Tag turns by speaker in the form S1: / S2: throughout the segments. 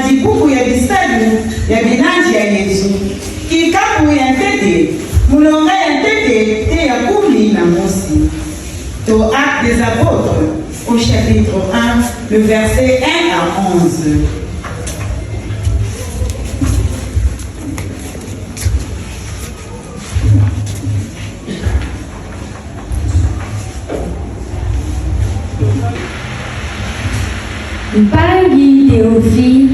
S1: majibuku ya bisadu ya binanji ya Yesu. Kikapu ya ntete, mulonga ya ntete te ya kumi na mosi. To Actes des Apôtres, au chapitre 1, le verset 1 à 11.
S2: Mpangi Teofi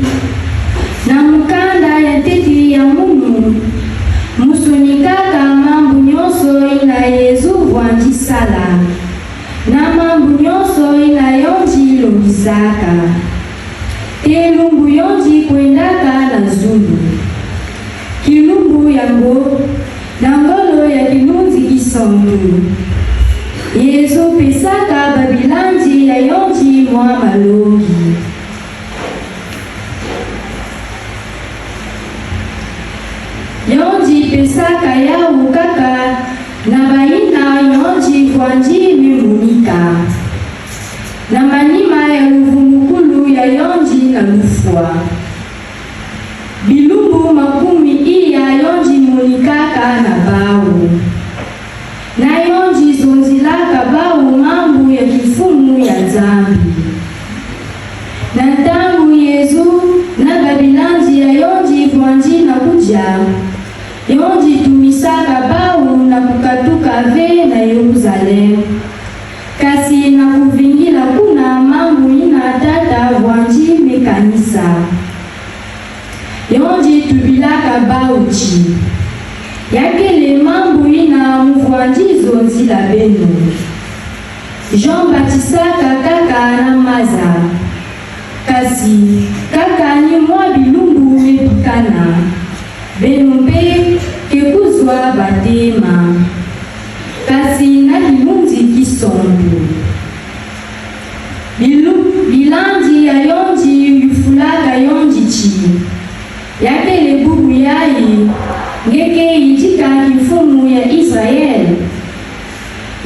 S2: na mukanda ya ntete ya mumu musunikaka mambu nyonso ina Yesu vwandisala na mambu nyonso ina yonji lombisaka te lumbu yonji kwendaka na zulu kilumbu yango na ngolo ya kilunzi kisondu Yesu pesaka babilanji ya yonji mwa maloki yonji pesaka yau kaka na baina yonji kwanji mimunika na manima ya luvumukulu ya yonji na lufwa bilumbu makumi iya yonji munikaka na bawu na yonji zonzilaka bawu mambu ya kifumu ya zambi na tangu Yesu na babilanji ya yonji kwanji na kuja yonji tumisaka bawu na kukatuka ve na Yerusalemu kasi na kuvingila kuna mambu ina tata vwanji mekanisa yonji tubilaka bauchi yakele mambu ina muvwanji zonzila benu Jean batisaka kaka na maza kasi kaka ni mwa bilumbu mepikana benu mpe kekuzwa batema kasi na bilunzi kisondu bilandi ya yonji yufulaka yonji chi yakele bubu yayi ngeke yijika kifumu ya Israel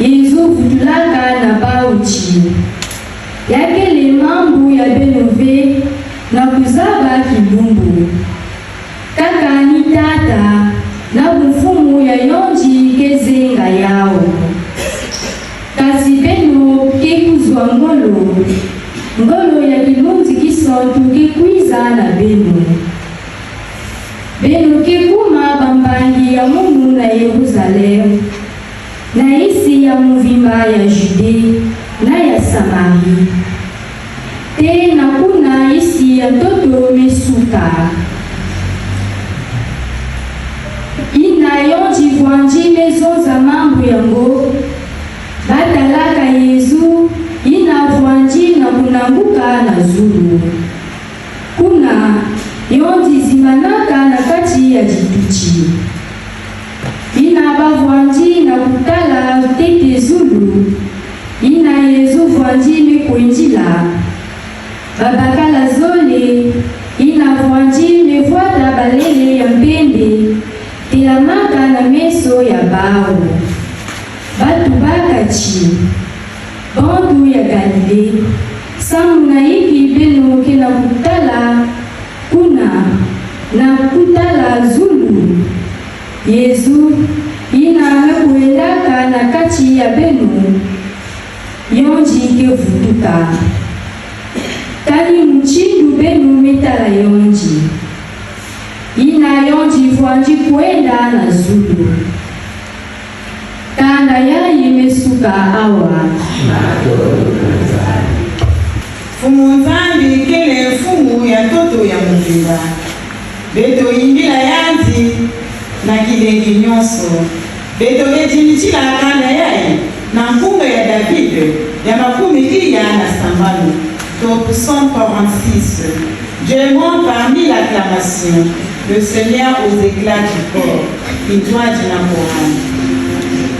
S2: Yesu futulaka na bauchi yakele mambu ya benove na kuzaba kilumbu kaka ni tata na mfumu ya yonji kezenga yao kasi beno kekuzwa ngolo ya kilunzi kisontu kekwiza na beno kekuma bambangi ya mumu na Yerusalemu na isi ya muvimba ya Jude na ya Samari te na kuna isi ya toto mesuka ina yonji vwanji mezonza mambu yango batalaka Yesu ina vwanji na kunanguka na zulu kuna yonji zimanaka na kati ya jituchi ina bavwanji na kutala tete zulu ina Yesu vwanji mekwenjila babakala zole ina vwanji mevwata balele ya mpembe telamaka na meso ya bao batu bakachi bandu ya Galile samu na iki beno kena kutala kuna na kutala zulu Yesu ina kuendaka na kati ya benu yonji kevutuka kani mchindu benu metala yonji ina yonji vwanji kuenda na zulu kanda yayi mesuka awa
S1: Fumu nzambi kele fumu ya toto ya muvimba beto yimbila yanzi na kilengi nyonso beto bejimichila kanda yayi na mpunga ya David ya makumi iya na sambalo. Top 146. Dieu monte parmi l'acclamation, le Seigneur aux éclats du corps. Il doit du Naporan.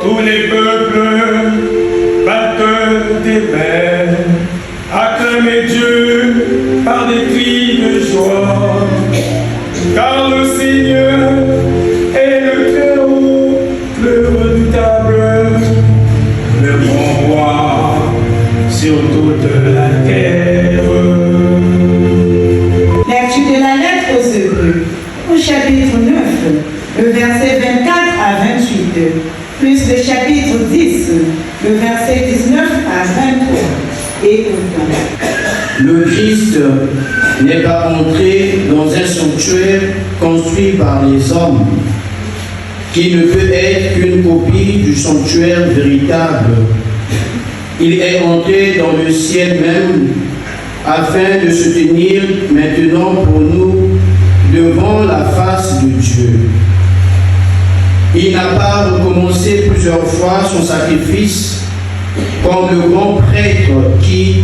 S3: Tous les peuples, batteurs, tes mains, acclamez Dieu par des cris de joie, car le Seigneur est le Très-Haut, le redoutable, le bon roi sur toute la terre.
S1: Lecture de la lettre aux Hébreux, au chapitre 9, le verset 24 à 28, plus le chapitre 10, le verset 19 à 23. Et
S4: le Christ n'est pas entré dans un sanctuaire construit par les hommes, qui ne peut être qu'une copie du sanctuaire véritable. Il est entré dans le ciel même, afin de se tenir maintenant pour nous devant la face de Dieu. Il n'a pas recommencé plusieurs fois son sacrifice, comme le grand prêtre qui,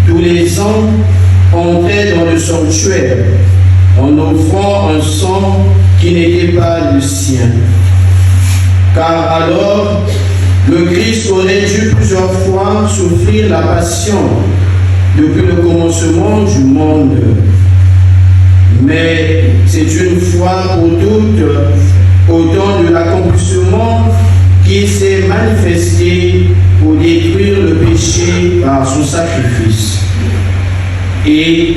S4: tous les ans, entrait dans le sanctuaire en offrant un sang qui n'était pas le sien. Car alors, le Christ aurait dû plusieurs fois souffrir la passion depuis le commencement du monde. Mais c'est une fois pour toutes, au temps de l'accomplissement, qu'il s'est manifesté pour détruire le péché par son sacrifice. Et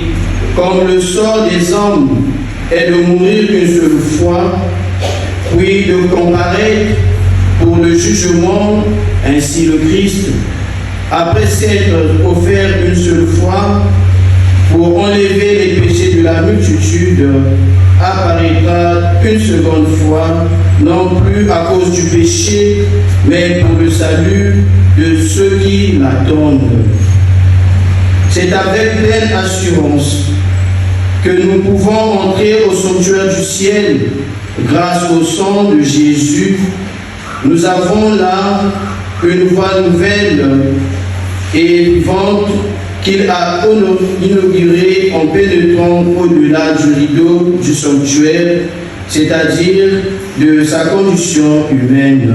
S4: comme le sort des hommes est de mourir une seule fois, puis de comparaître pour le jugement, ainsi le Christ, après s'être offert une seule fois pour enlever les péchés de la multitude, apparaîtra une seconde fois, non plus à cause du péché, mais pour le salut de ceux qui l'attendent. C'est avec pleine assurance que nous pouvons entrer au sanctuaire du ciel grâce au sang de Jésus. Nous avons là une voie nouvelle et vivante qu'il a inaugurée en pénétrant au-delà du rideau du sanctuaire, c'est-à-dire de sa condition humaine.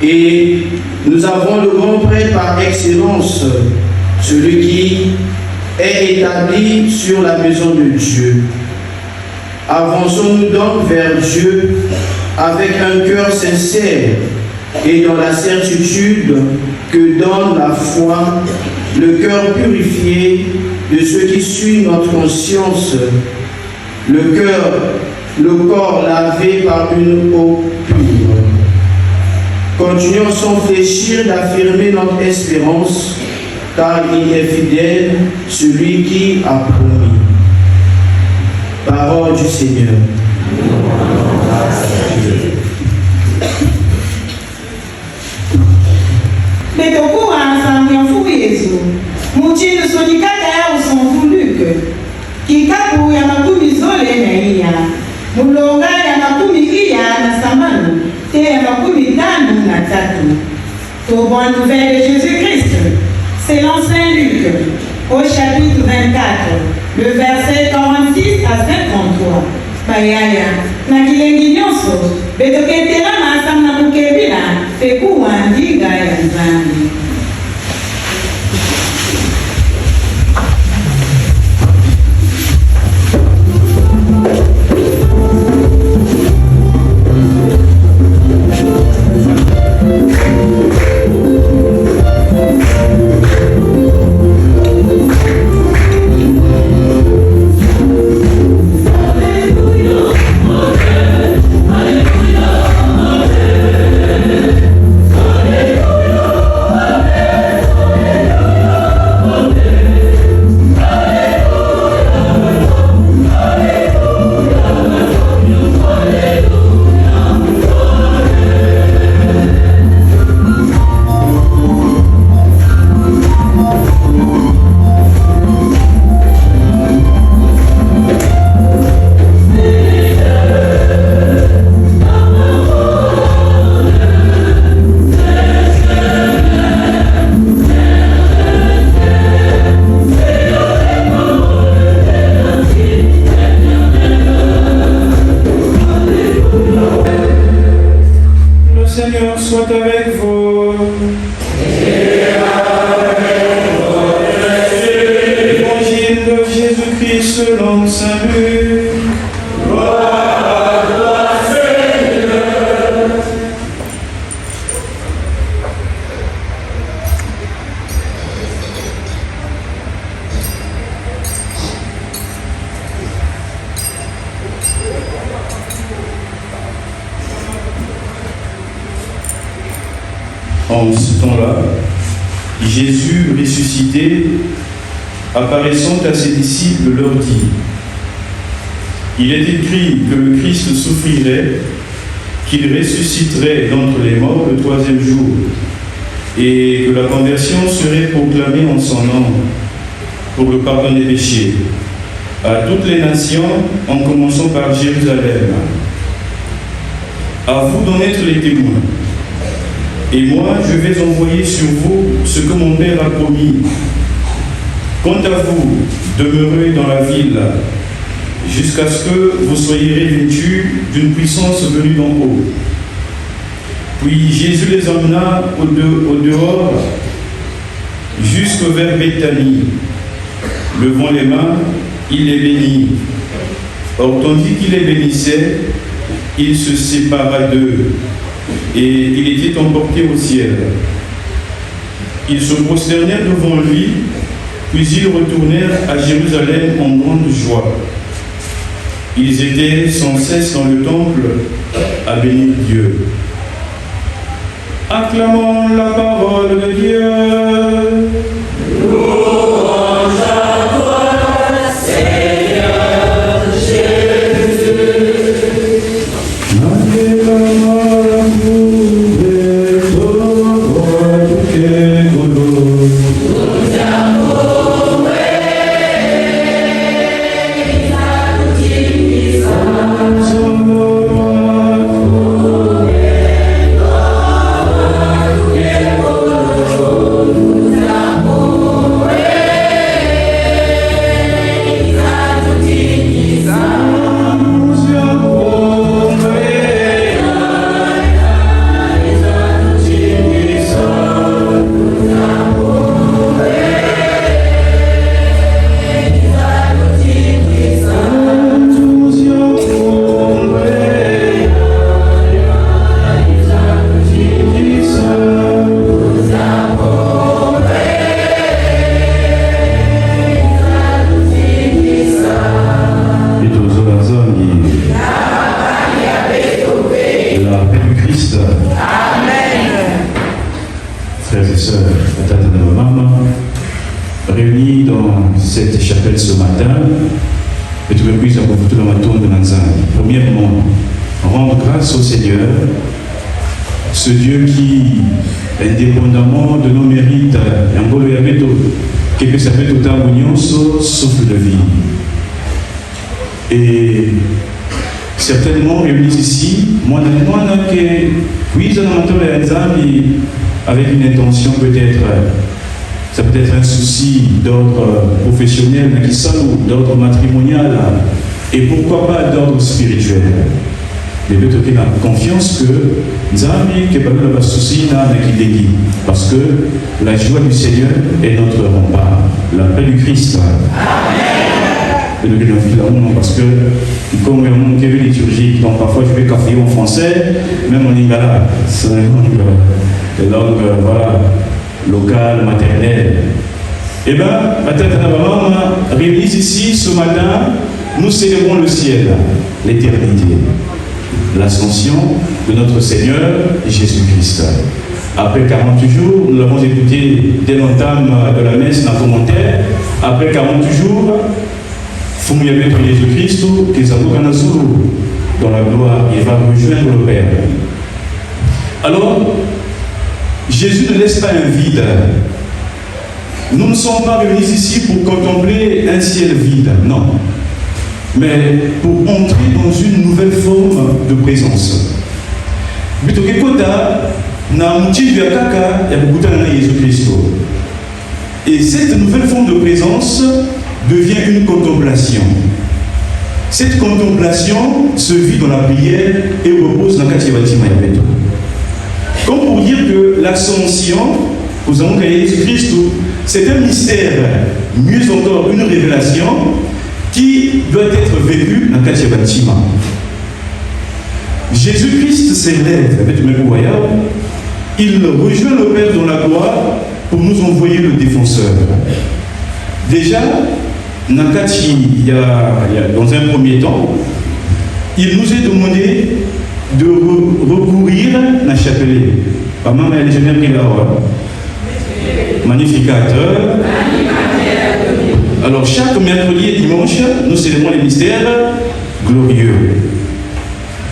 S4: Et nous avons le grand prêtre par excellence, celui qui est établi sur la maison de Dieu. Avançons-nous donc vers Dieu avec un cœur sincère et dans la certitude que donne la foi, le cœur purifié de ce qui suit notre conscience, le corps lavé par une eau pure. Continuons sans fléchir d'affirmer notre espérance, car il est fidèle, celui qui a promis. Parole du Seigneur.
S1: Betokuwa ensemble en fou Yesu. Mutini sonikata ya usonfuluke. Kikapu ya makumi zole na iya. Mulonga ya makumi iya na samanu. Te ya makumi tano na tatu. Pour bonne nouvelle de Jésus-Christ. Selon Saint Luc, au chapitre 24, le verset 46 à 53. Bayaya, na kilengi nyonso, betoketela masam na kukebila, pekuwa ndiga ya nzambi.
S5: Hallelujah.
S3: ton salut.
S5: Gloire à toi, Seigneur.
S6: En ce temps-là, Jésus ressuscité, apparaissant à ses disciples, leur dit: Il est écrit que le Christ souffrirait, qu'il ressusciterait d'entre les morts le troisième jour, et que la conversion serait proclamée en son nom pour le pardon des péchés à toutes les nations, en commençant par Jérusalem. À vous d'en être les témoins. Et moi, je vais envoyer sur vous ce que mon Père a promis. Quant à vous, demeurez dans la ville, jusqu'à ce que vous soyez revêtus d'une puissance venue d'en haut. Puis Jésus les emmena au dehors, jusqu'au vers Béthanie. Levant les mains, il les bénit. Or, tandis qu'il les bénissait, il se sépara d'eux, et il était emporté au ciel. Ils se prosternèrent devant lui, puis ils retournèrent à Jérusalem en grande joie. Ils étaient sans cesse dans le temple à bénir Dieu. Acclamons la parole de Dieu.
S5: Louange à toi, Seigneur Jésus.
S6: Réunis dans cette chapelle ce matin, et tu puisses avoir tout dans ma tour de Nanzani. Premièrement, rendre grâce au Seigneur, ce Dieu qui, indépendamment de nos mérites, quelque s'appelle tout un souffle de vie. Et certainement réunis ici, moi, avec une intention peut-être. Ça peut être un souci d'ordre professionnel, ou d'ordre matrimonial, et pourquoi pas d'ordre spirituel. Mais peut-être qu'il a confiance que Nzambi qui parle de souci parce que la joie du Seigneur est notre rempart, la paix du Christ. Amen. Et le parce que comme on a une liturgie, donc parfois je vais café en français, même en lingala, c'est une langue voilà, locale, maternelle. Eh bien, réunis ici ce matin, nous célébrons le ciel, l'éternité, l'ascension de notre Seigneur Jésus-Christ. Après 40 jours, nous l'avons écouté dès l'entame de la messe dans le commentaire. Après 40 jours, Fumuyabé Jésus-Christ, qui dans la gloire, il va rejoindre le Père. Alors, Jésus ne laisse pas un vide. Nous ne sommes pas venus ici pour contempler un ciel vide, non. Mais pour entrer dans une nouvelle forme de présence. Et cette nouvelle forme de présence devient une contemplation. Cette contemplation se vit dans la prière et repose dans le Katibatima. Comme pour dire que l'ascension, nous avons créé Jésus-Christ, c'est un mystère, mieux encore une révélation qui doit être vécu dans le quartier bâtiment. Jésus-Christ s'élève avec le même voyage, il rejoint le Père dans la gloire pour nous envoyer le défenseur. Déjà, dans un premier temps, il nous est demandé de recourir à la chapelet. Pas mal de légionnaires qui là, magnificateur. Alors, chaque mercredi et dimanche, nous célébrons les mystères glorieux.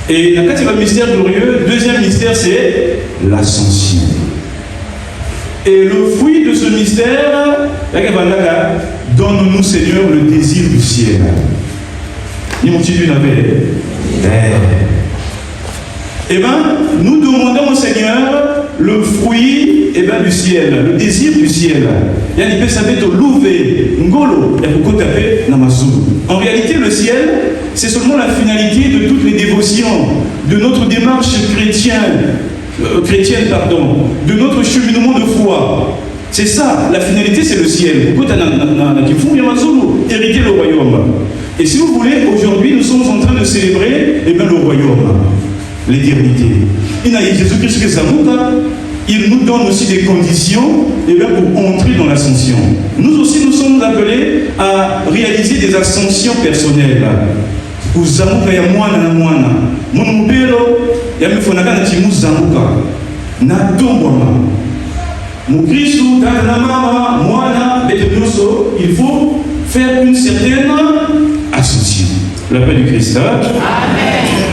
S6: Et dans le mystère glorieux, deuxième mystère, c'est l'ascension. Et le fruit de ce mystère, donne-nous, Seigneur, le désir du ciel. Ni mon petit eh bien, nous demandons au Seigneur le fruit du ciel, le désir du ciel. Il y a des personnes qui ont louvé, ngolo, il y a beaucoup de tapé dans ma zone. En réalité, le ciel, c'est seulement la finalité de toutes les dévotions, de notre démarche chrétienne, de notre cheminement de foi. C'est ça, la finalité, c'est le ciel. Pourquoi hériter le royaume. Et si vous voulez, aujourd'hui, nous sommes en train de célébrer le royaume, l'éternité. Il y a Jésus-Christ qui il nous donne aussi des conditions pour entrer dans l'ascension. Nous aussi, nous sommes appelés à réaliser des ascensions personnelles. Uzamuka ya mwana na mwana. Munupelo ya mifonaka na timu zamuka. Na tomboma. Mukristu, tata na mama, mwana, betedoso, il faut faire une certaine ascension. La paix du Christ. Amen.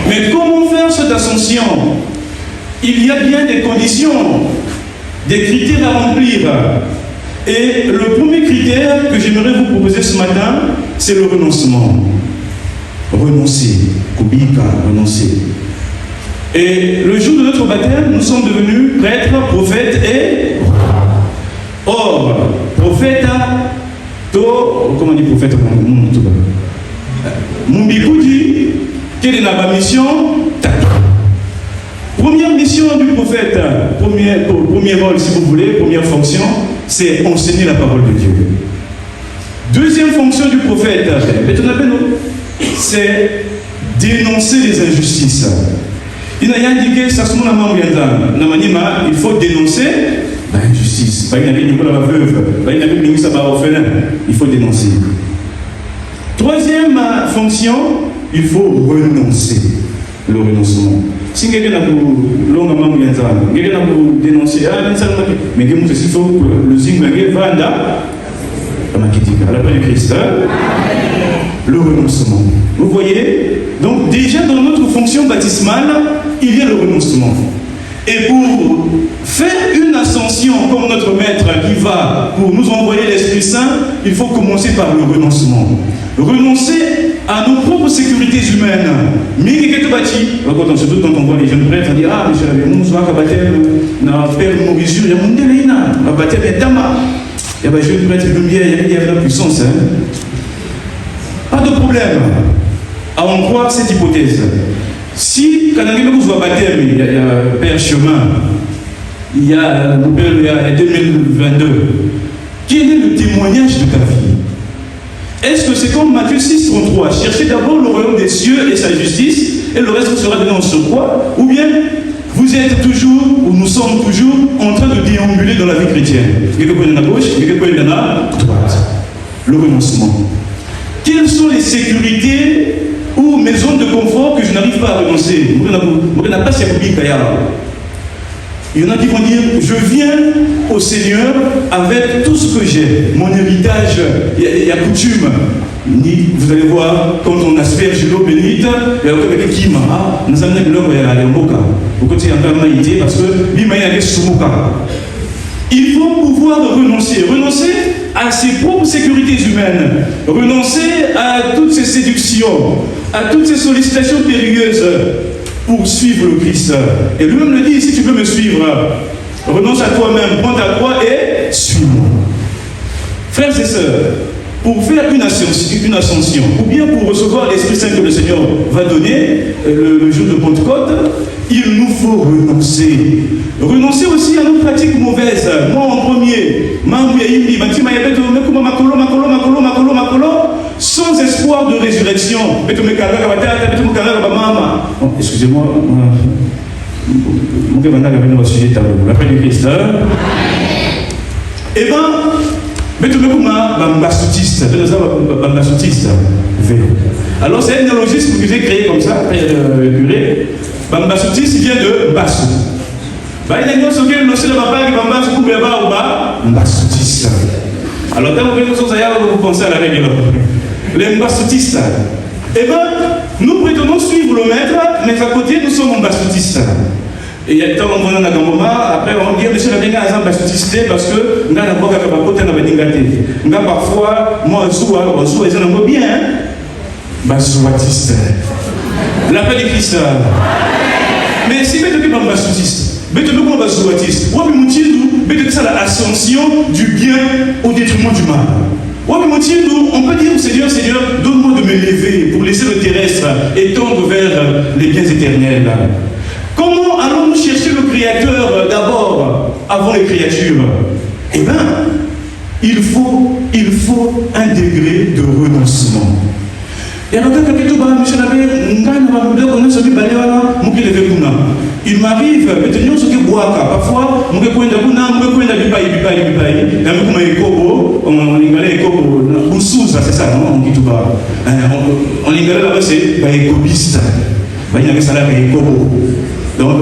S6: Mais comment faire cette ascension? Il y a bien des conditions, des critères à remplir. Et le premier critère que j'aimerais vous proposer ce matin, c'est le renoncement. Renoncer. Kubika, renoncer. Et le jour de notre baptême, nous sommes devenus prêtres, prophètes et... Or, prophète, comment on dit prophète? Mumbikudi, quelle est la mission? Première mission du prophète, premier rôle si vous voulez, première fonction, c'est enseigner la parole de Dieu. Deuxième fonction du prophète, c'est dénoncer les injustices. Il n'a rien indiqué, il faut dénoncer l'injustice. Il faut dénoncer. Troisième fonction, il faut renoncer. Le renoncement. Si quelqu'un a dénoncer, mais il faut le signe va à la paix du Christ. Le renoncement. Vous voyez? Donc déjà dans notre fonction baptismale, il y a le renoncement. Et pour faire une ascension comme notre maître qui va pour nous envoyer l'Esprit Saint, il faut commencer par le renoncement. Renoncer à nos propres sécurités humaines. Mais surtout quand on voit les jeunes prêtres, on dit ah, monsieur l'abbé, nous sommes à père Maurice, il y a mon déléna, à baptême et Dama. Il y a des jeunes prêtres lumière, il y a de la puissance. Pas de problème à en croire cette hypothèse. Si, quand on vous baptême, il y a Père Chemin, il y a 2022, quel est le témoignage de ta vie? Est-ce que c'est comme Matthieu 6, 33, cherchez d'abord le royaume des cieux et sa justice, et le reste vous sera donné en surcroît, ou bien vous êtes toujours, ou nous sommes toujours en train de déambuler dans la vie chrétienne? Quelques points dans la gauche, quelques points dans la droite. Le renoncement. Quelles sont les sécurités ou mes zones de confort que je n'arrive pas à renoncer? Il y en a qui vont dire, je viens au Seigneur avec tout ce que j'ai, mon héritage, il y a coutume. Vous allez voir, quand on asperge l'eau bénite, il y a quelqu'un qui m'a dit, nous avons l'eau et la mboka. Pourquoi tu es en train de parce que il faut pouvoir renoncer. Renoncer à ses propres sécurités humaines. Renoncer à toutes ces séductions, à toutes ces sollicitations périlleuses pour suivre le Christ. Et lui-même le dit, si tu veux me suivre, renonce à toi-même, prends ta croix et suis-moi. Frères et sœurs, pour faire une ascension, ou bien pour recevoir l'Esprit Saint que le Seigneur va donner le jour de Pentecôte, il nous faut renoncer. Renoncer aussi à nos pratiques mauvaises. Moi en premier, sans espoir excusez-moi, mon gars va venir au sujet tabou. L'appel du Christ. Eh bien, mais tout le monde m'a bassoutiste. Alors c'est un néologisme que j'ai créé comme ça, curé. Bassoutiste, il vient de bassou. Il y a une chose qui est le papa qui va bassou pour ou bassoutiste. Alors quand vous pensez à la règle, les bassoutistes. Eh bien, nous prétendons suivre le maître, mais à côté, nous sommes bassoutistes. Et il y a tant qu'on a un moment, après on dit que je suis un bassoutiste parce que nous avons un côté de la parfois, moi, je suis un bien, bassoutiste. L'appel du Christ. Mais si vous êtes un bassoutiste, vous êtes un bassoutiste, vous êtes l'ascension du bien au détriment du mal. On peut dire au Seigneur, Seigneur, donne-moi de me lever pour laisser le terrestre et tendre vers les biens éternels. Comment allons-nous chercher le Créateur d'abord, avant les créatures? Eh bien, il faut un degré de renoncement. Et alors, il m'arrive, parfois, c'est ça, non? On là-bas, c'est écobiste. Donc,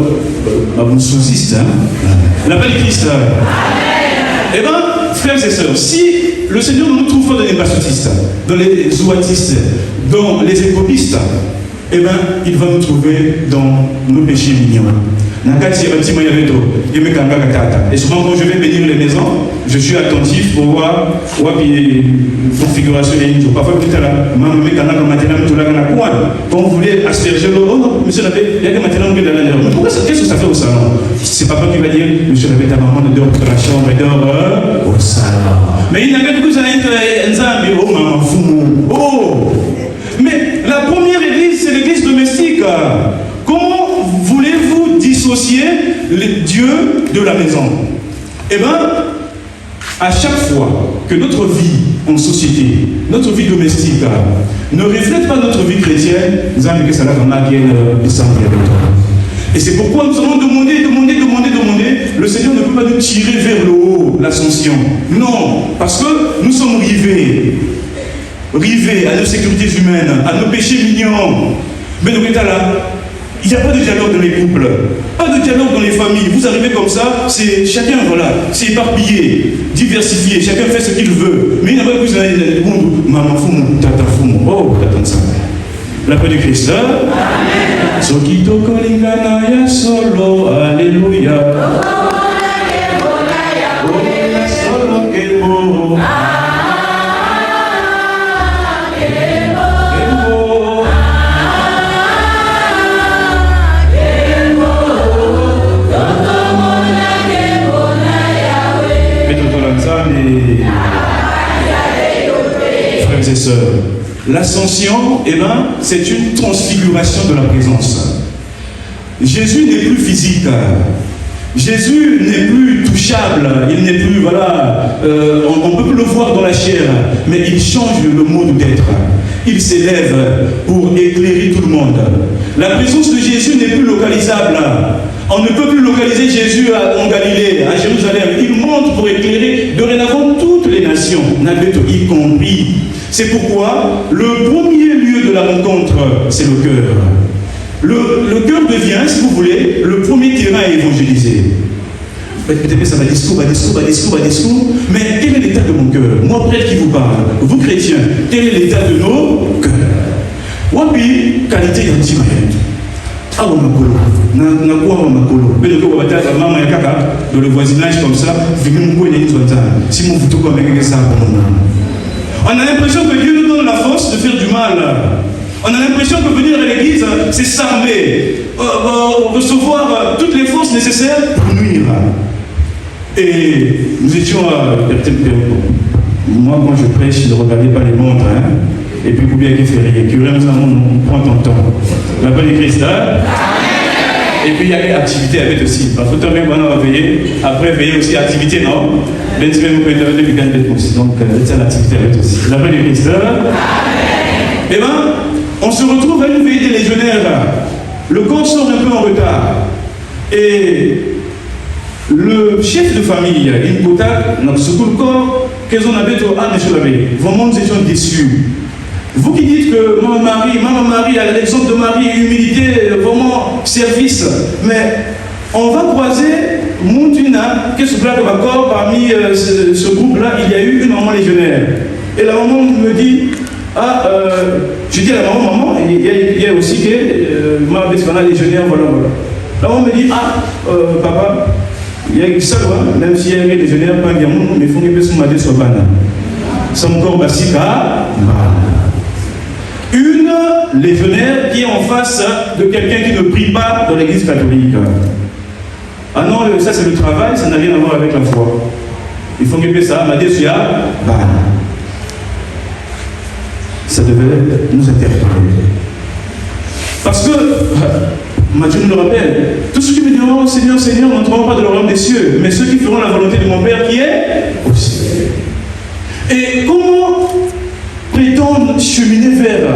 S6: l'appel du Christ. Eh bien, frères et sœurs, si le Seigneur ne nous trouve pas dans les bassoutistes, dans les zouatistes, dans les écopistes, eh bien, il va nous trouver dans nos péchés mignons. Et souvent, quand je vais bénir les maisons, je suis attentif pour voir la configuration des nids. Parfois, quand vous voulez asperger l'eau, monsieur l'abbé, il y a des matériaux qui sont dans l'air. Qu'est-ce que ça fait au salon? C'est papa qui va dire, monsieur l'abbé, ta maman dort dans la chambre et dort au salon. Mais il n'y a que vous allez un oh, maman, fou. Oh! Mais la première église, c'est l'église domestique. Comment voulez-vous dissocier le Dieu de la maison? Eh bien, à chaque fois que notre vie en société, notre vie domestique ne reflète pas notre vie chrétienne, nous avons dit que ça va et c'est pourquoi nous allons demander. Le Seigneur ne peut pas nous tirer vers le haut, l'ascension. Non, parce que nous sommes rivés à nos sécurités humaines, à nos péchés mignons. Mais nous sommes là. Il n'y a pas de dialogue dans les couples, pas de dialogue dans les familles. Vous arrivez comme ça, c'est chacun, voilà, c'est éparpillé, diversifié, chacun fait ce qu'il veut. Mais il n'y a pas plus de maman fou, tata fou, oh, tata ça. L'appel du Christ. Amen. Sokito kolingana ya solo, alléluia. Solo kebo. Frères et sœurs, l'ascension, eh ben, c'est une transfiguration de la présence. Jésus n'est plus physique. Jésus n'est plus touchable. Il n'est plus, voilà, on ne peut plus le voir dans la chair, mais il change le mode d'être. Il s'élève pour éclairer tout le monde. La présence de Jésus n'est plus localisable. On ne peut plus localiser Jésus en Galilée, à Jérusalem. Il monte pour éclairer dorénavant toutes les nations, y compris. C'est pourquoi le premier lieu de la rencontre, c'est le cœur. Le cœur devient, si vous voulez, le premier terrain à évangéliser. Peut-être que ça va discours, mais quel est l'état de mon cœur? Moi, prêtre qui vous parle, vous chrétiens, quel est l'état de nos cœurs? Wapi, qualité d'antimayette. Ah, on m'a dans le voisinage comme ça, si mon photo comme ça, on a l'impression que Dieu nous donne la force de faire du mal. On a l'impression que venir à l'église, c'est s'armer, recevoir toutes les forces nécessaires pour nuire. Et nous étions à... Moi, quand je prêche, je ne regardais pas les montres. Et puis, pour bien qu'il fait rien, on prend ton temps. La bonne du Christ. Et puis, il y a des activités avec aussi. Parce que toi-même, on va veiller. Après, veiller aussi activité, non? Donc, c'est l'activité avec aussi. La bonne du Christ. Eh bien, on se retrouve à une veillée des légionnaires. le corps sort un peu en retard. Et le chef de famille, il Kota, dans ce corps, qu'ils ont avait à monsieur l'abbé. Vraiment, nous étions déçus. Vous qui dites que maman Marie, à l'exemple de Marie, humilité, vraiment service, mais on va croiser Montuna, qui se plaque d'accord parmi ce groupe-là, il y a eu une maman légionnaire. Et la maman me dit, je dis à la maman, il y a aussi que ma belle légionnaire, voilà. La maman me dit, papa, il y a ça, même s'il y a un légionnaire, pas un gamin, mais il faut que je me dise ça encore basika. Une légionnaire qui est en face de quelqu'un qui ne prie pas dans l'église catholique. Ah non, ça c'est le travail, ça n'a rien à voir avec la foi. Il faut que ça m'a dit ça devait nous interpeller. Parce que, Matthieu nous le rappelle, tous ceux qui me diront Seigneur, Seigneur, n'entreront pas dans le royaume des cieux, mais ceux qui feront la volonté de mon Père qui est au ciel. Et comment prétendre cheminer vers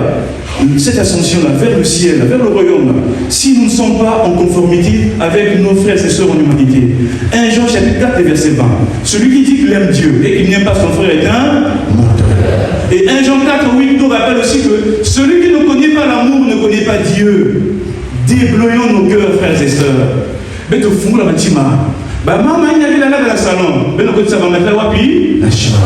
S6: cette ascension-là, vers le ciel, vers le royaume, si nous ne sommes pas en conformité avec nos frères et sœurs en humanité? 1 Jean chapitre 4 verset 20. Celui qui dit qu'il aime Dieu et qu'il n'aime pas son frère est un menteur. Et 1 Jean 4, 8 nous rappelle aussi que celui qui ne connaît pas l'amour ne connaît pas Dieu. Débloyons nos cœurs, frères et sœurs. Mais au fond, la matima, maman, il y avait là dans le salon. Mais nous connaissons la wapi, la chima.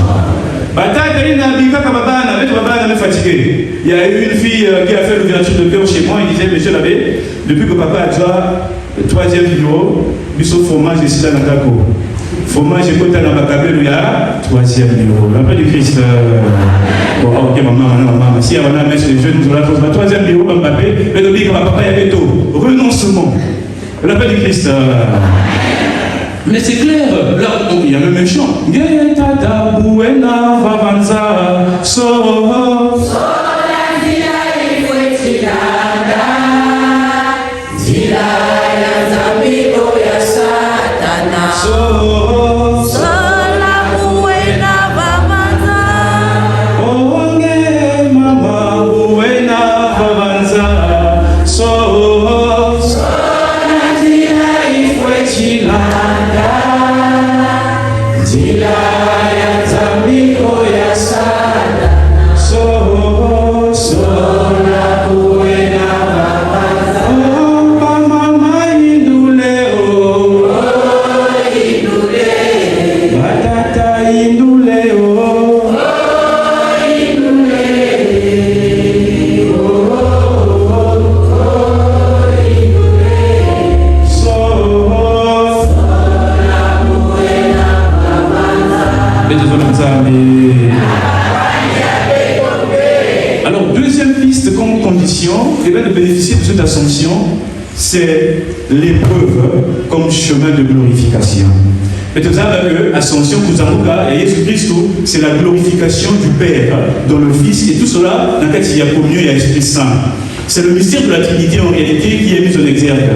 S6: Il y a eu une fille qui a fait l'ouverture de cœur chez moi. Il disait, monsieur l'abbé, depuis que papa a déjà le 3e bureau, il y a fromage ici dans la caco. Fromage et côté dans ma cabelle, il y a 3e bureau. L'appel du Christ. Ok, maman, si on a mis les jeunes, nous allons faire 3e bureau, Mbappé, mais le dit que papa y avait tout. Renoncement. L'appel du Christ. Mais c'est clair, là, il y a même un chant. Alors, deuxième piste comme condition, de bénéficier de cette ascension, c'est l'épreuve comme chemin de glorification. Et tout ça, l'ascension, et Jésus-Christ, c'est la glorification du Père dans le Fils, et tout cela, dans lequel il y a communion, il y a l'Esprit Saint. C'est le mystère de la Trinité en réalité qui est mis en exergue.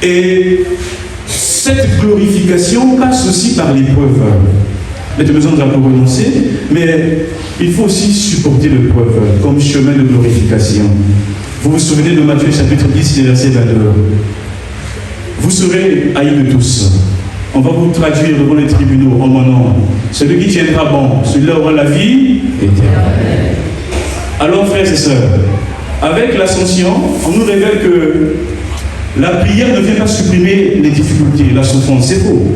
S6: Et cette glorification passe aussi par l'épreuve. Mais tu as besoin de la renoncer, mais il faut aussi supporter l'épreuve comme chemin de glorification. Vous vous souvenez de Matthieu chapitre 10, verset 22. Vous serez haïs de tous. On va vous traduire devant les tribunaux en mon nom. Celui qui tiendra bon, celui-là aura la vie éternelle. Alors, frères et sœurs, avec l'ascension, on nous révèle que la prière ne vient pas supprimer les difficultés, la souffrance, c'est faux.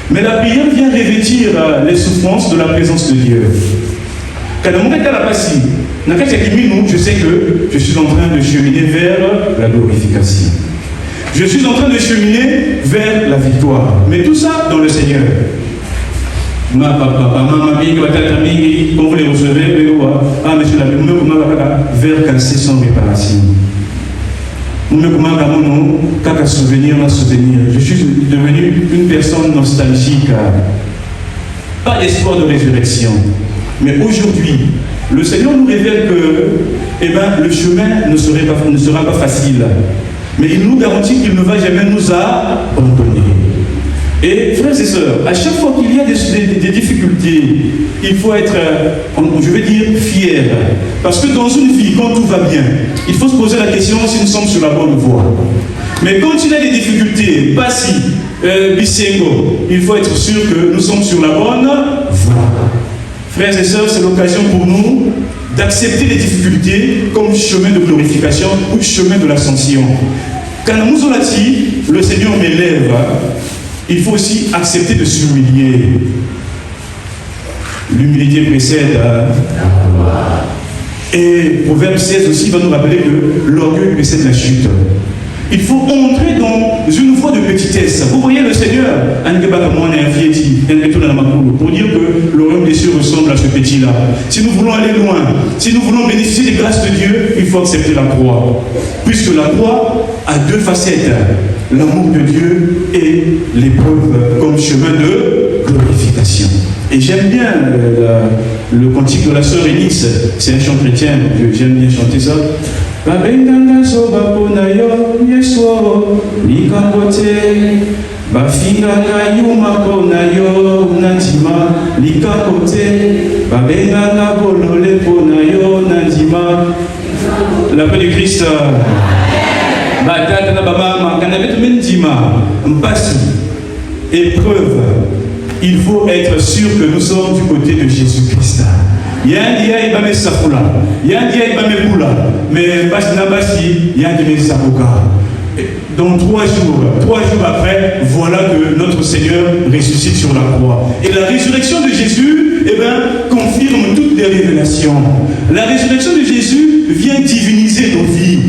S6: Mais la prière vient revêtir les souffrances de la présence de Dieu. Quand je sais que je suis en train de cheminer vers la glorification. Je suis en train de cheminer vers la victoire. Mais tout ça dans le Seigneur. Ma papa, maman, quand vous les recevez, monsieur l'abbé, vers casser sans réparation. Je suis devenu une personne nostalgique. Pas d'espoir de résurrection. Mais aujourd'hui, le Seigneur nous révèle que le chemin ne sera pas facile. Mais il nous garantit qu'il ne va jamais nous abandonner. Et frères et sœurs, à chaque fois qu'il y a des difficultés, il faut être, je veux dire, fier. Parce que dans une vie, quand tout va bien, il faut se poser la question si nous sommes sur la bonne voie. Mais quand il y a des difficultés, Bassi, Bisengo, il faut être sûr que nous sommes sur la bonne voie. Frères et sœurs, c'est l'occasion pour nous d'accepter les difficultés comme chemin de glorification ou chemin de l'ascension. Quand nous avons dit, le Seigneur m'élève, il faut aussi accepter de s'humilier. L'humilité précède. Et Proverbe 16 aussi va nous rappeler que l'orgueil précède la chute. Il faut entrer dans une voie de petitesse. Vous voyez le Seigneur, pour dire que le royaume des cieux ressemble à ce petit-là. Si nous voulons aller loin, si nous voulons bénéficier des grâces de Dieu, il faut accepter la croix. Puisque la croix a deux facettes, l'amour de Dieu et l'épreuve comme chemin de glorification. Et j'aime bien le cantique de la sœur Énice, c'est un chant chrétien, j'aime bien chanter ça. Babenganga soba pona yo yeso likambote bafinganga yuma pona yo nantima likambote babenganga bolole pona yo nantima. L'appel du Christ batata na bamama kanabetu mendima mpasi épreuve. Il faut être sûr que nous sommes du côté de Jésus-Christ. Il y a un dia ibame safula, il y a un dia ibame bula, mais basi na basi, il y a un dia sapuka. Dans 3 jours après, voilà que notre Seigneur ressuscite sur la croix. Et la résurrection de Jésus, confirme toutes les révélations. La résurrection de Jésus vient diviniser nos vies.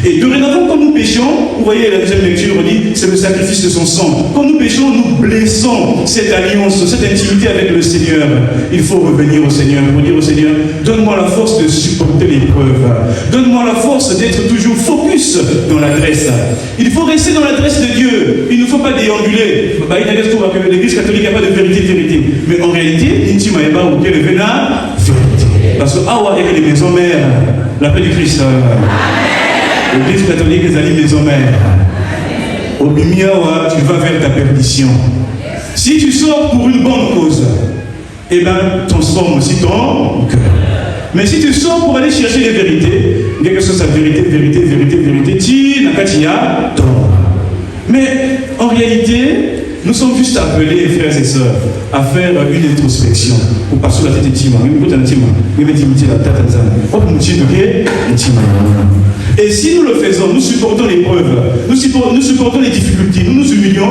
S6: Et dorénavant, quand nous péchons, vous voyez la deuxième lecture, on dit, c'est le sacrifice de son sang. Quand nous péchons, nous blessons cette alliance, cette intimité avec le Seigneur. Il faut revenir au Seigneur pour dire au Seigneur, donne-moi la force de supporter l'épreuve. Donne-moi la force d'être toujours focus dans l'adresse. Il faut rester dans l'adresse de Dieu. Il ne faut pas déambuler. L'Église catholique n'a pas de vérité. Mais en réalité, l'intime n'est pas où Dieu est vénard, vérité. Parce que Awa est les maisons mères, la paix du Christ. L'Église catholique est les maisons mères. Au Bimiawa, tu vas vers ta perdition. Si tu sors pour une bonne cause, transforme aussi ton cœur. Mais si tu sors pour aller chercher les vérités, quelque chose à vérité, tu n'as qu'à tort. Mais en réalité, nous sommes juste appelés, frères et sœurs, à faire une introspection. Pour passer la tête intima, et si nous le faisons, nous supportons l'épreuve, nous supportons les difficultés, nous nous humilions,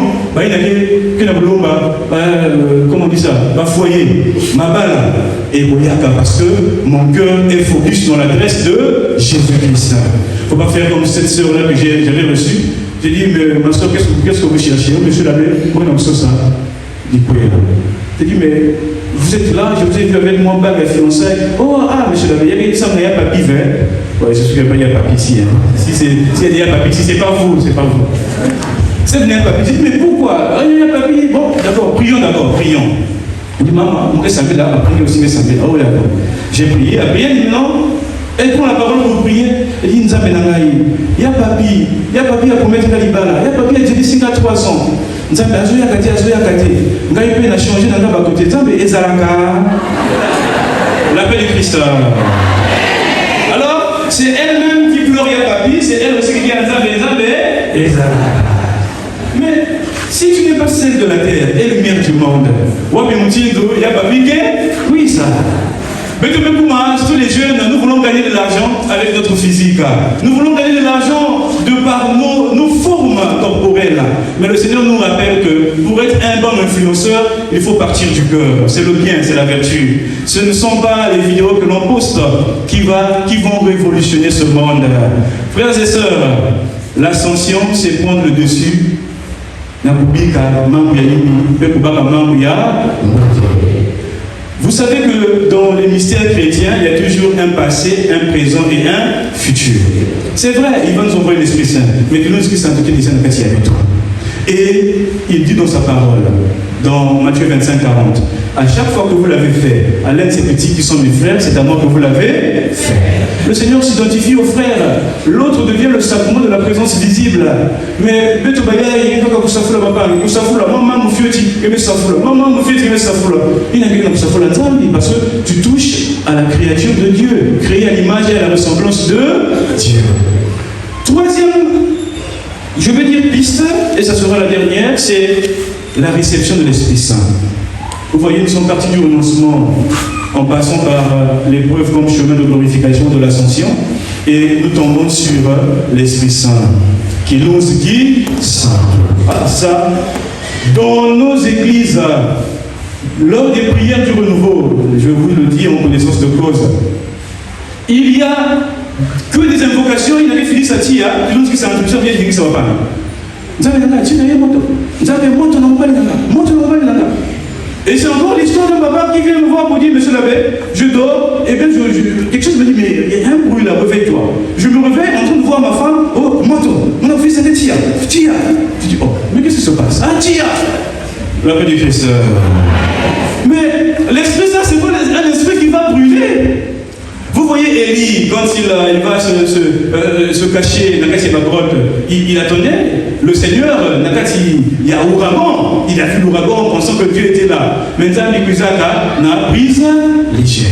S6: comment on dit ça, ma foyer, ma balle, et parce que mon cœur est focus dans l'adresse de Jésus-Christ. Il ne faut pas faire comme cette sœur-là que j'avais reçue. J'ai dit, mais ma soeur, qu'est-ce que vous cherchez? Monsieur l'abbé, moi, non, ça. J'ai dit, mais vous êtes là, je vous ai vu avec mon bague à fiançailles. Oh, monsieur l'abbé, il y a un papier vert. Oui, c'est sûr qu'il n'y a pas de papier ici. S'il y a un papier ici, c'est pas vous. C'est venu un papier. J'ai dit, mais pourquoi? Il y a un papier. Bon, d'abord, prions. Il dit, maman, on reste un peu là, après aussi, reste un peu là. Oh, d'accord. J'ai prié, après, il dit, non. Elle prend la parole pour prier. Elle dit, il y a papier à promettre la libala. Il y a papier à dire 5 à 3 ans. Il y a papier à changer dans la côté. L'appel du Christ. Alors, c'est elle-même qui pleure, il y a papier, c'est elle aussi qui dit à Zambé. Mais si tu n'es pas celle de la terre et lumière du monde, il y a papier, oui, ça. Mais tous les jeunes, nous voulons gagner de l'argent avec notre physique. Nous voulons gagner de l'argent de par nos formes corporelles. Mais le Seigneur nous rappelle que pour être un bon influenceur, il faut partir du cœur. C'est le bien, c'est la vertu. Ce ne sont pas les vidéos que l'on poste qui vont révolutionner ce monde. Frères et sœurs, l'ascension, c'est prendre le dessus. Vous savez que dans les mystères chrétiens, il y a toujours un passé, un présent et un futur. C'est vrai, il va nous envoyer l'Esprit Saint, mais que l'Esprit Saint te dit avec toi. Et il dit dans sa parole, dans Matthieu 25, 40, à chaque fois que vous l'avez fait, à l'un de ces petits qui sont mes frères, c'est à moi que vous l'avez fait. Le Seigneur s'identifie au frère. L'autre devient le sacrement de la présence visible. Mais Beto Baya, il y a un Safula Papa, Safula, maman Moufioti, et Safula, maman Moufioti, et Safula. Il n'y a qu'un Safula Zambi parce que tu touches à la créature de Dieu, créée à l'image et à la ressemblance de Dieu. Troisième, je veux dire piste, et ça sera la dernière, c'est la réception de l'Esprit Saint. Vous voyez, nous sommes partis du renoncement en passant par l'épreuve comme chemin de glorification de l'ascension, et nous tombons sur l'Esprit Saint, qui nous guide Saint. Ah, ça, dans nos églises, lors des prières du renouveau, je vous le dis en connaissance de cause, il y a que des invocations, il avait fini sa tia, qui nous dit que c'est un truc, bien dit que ça va pas. Et c'est encore l'histoire d'un papa qui vient me voir pour dire, monsieur l'abbé, je dors, et bien quelque chose me dit, mais il y a un bruit là, réveille-toi. Je me réveille en train de voir ma femme, oh, mon fils c'était Tia. Je dis, oh, mais qu'est-ce qui se passe? Ah, Tia! La paix du Christ. Mais l'esprit, ça, c'est pas un esprit qui va brûler. Vous voyez Élie, quand il va se cacher dans la grotte, il attendait le Seigneur, il y a ouragan, il a vu l'ouragan en pensant que Dieu était là. Maintenant, l'Ikuzaka n'a prise légère.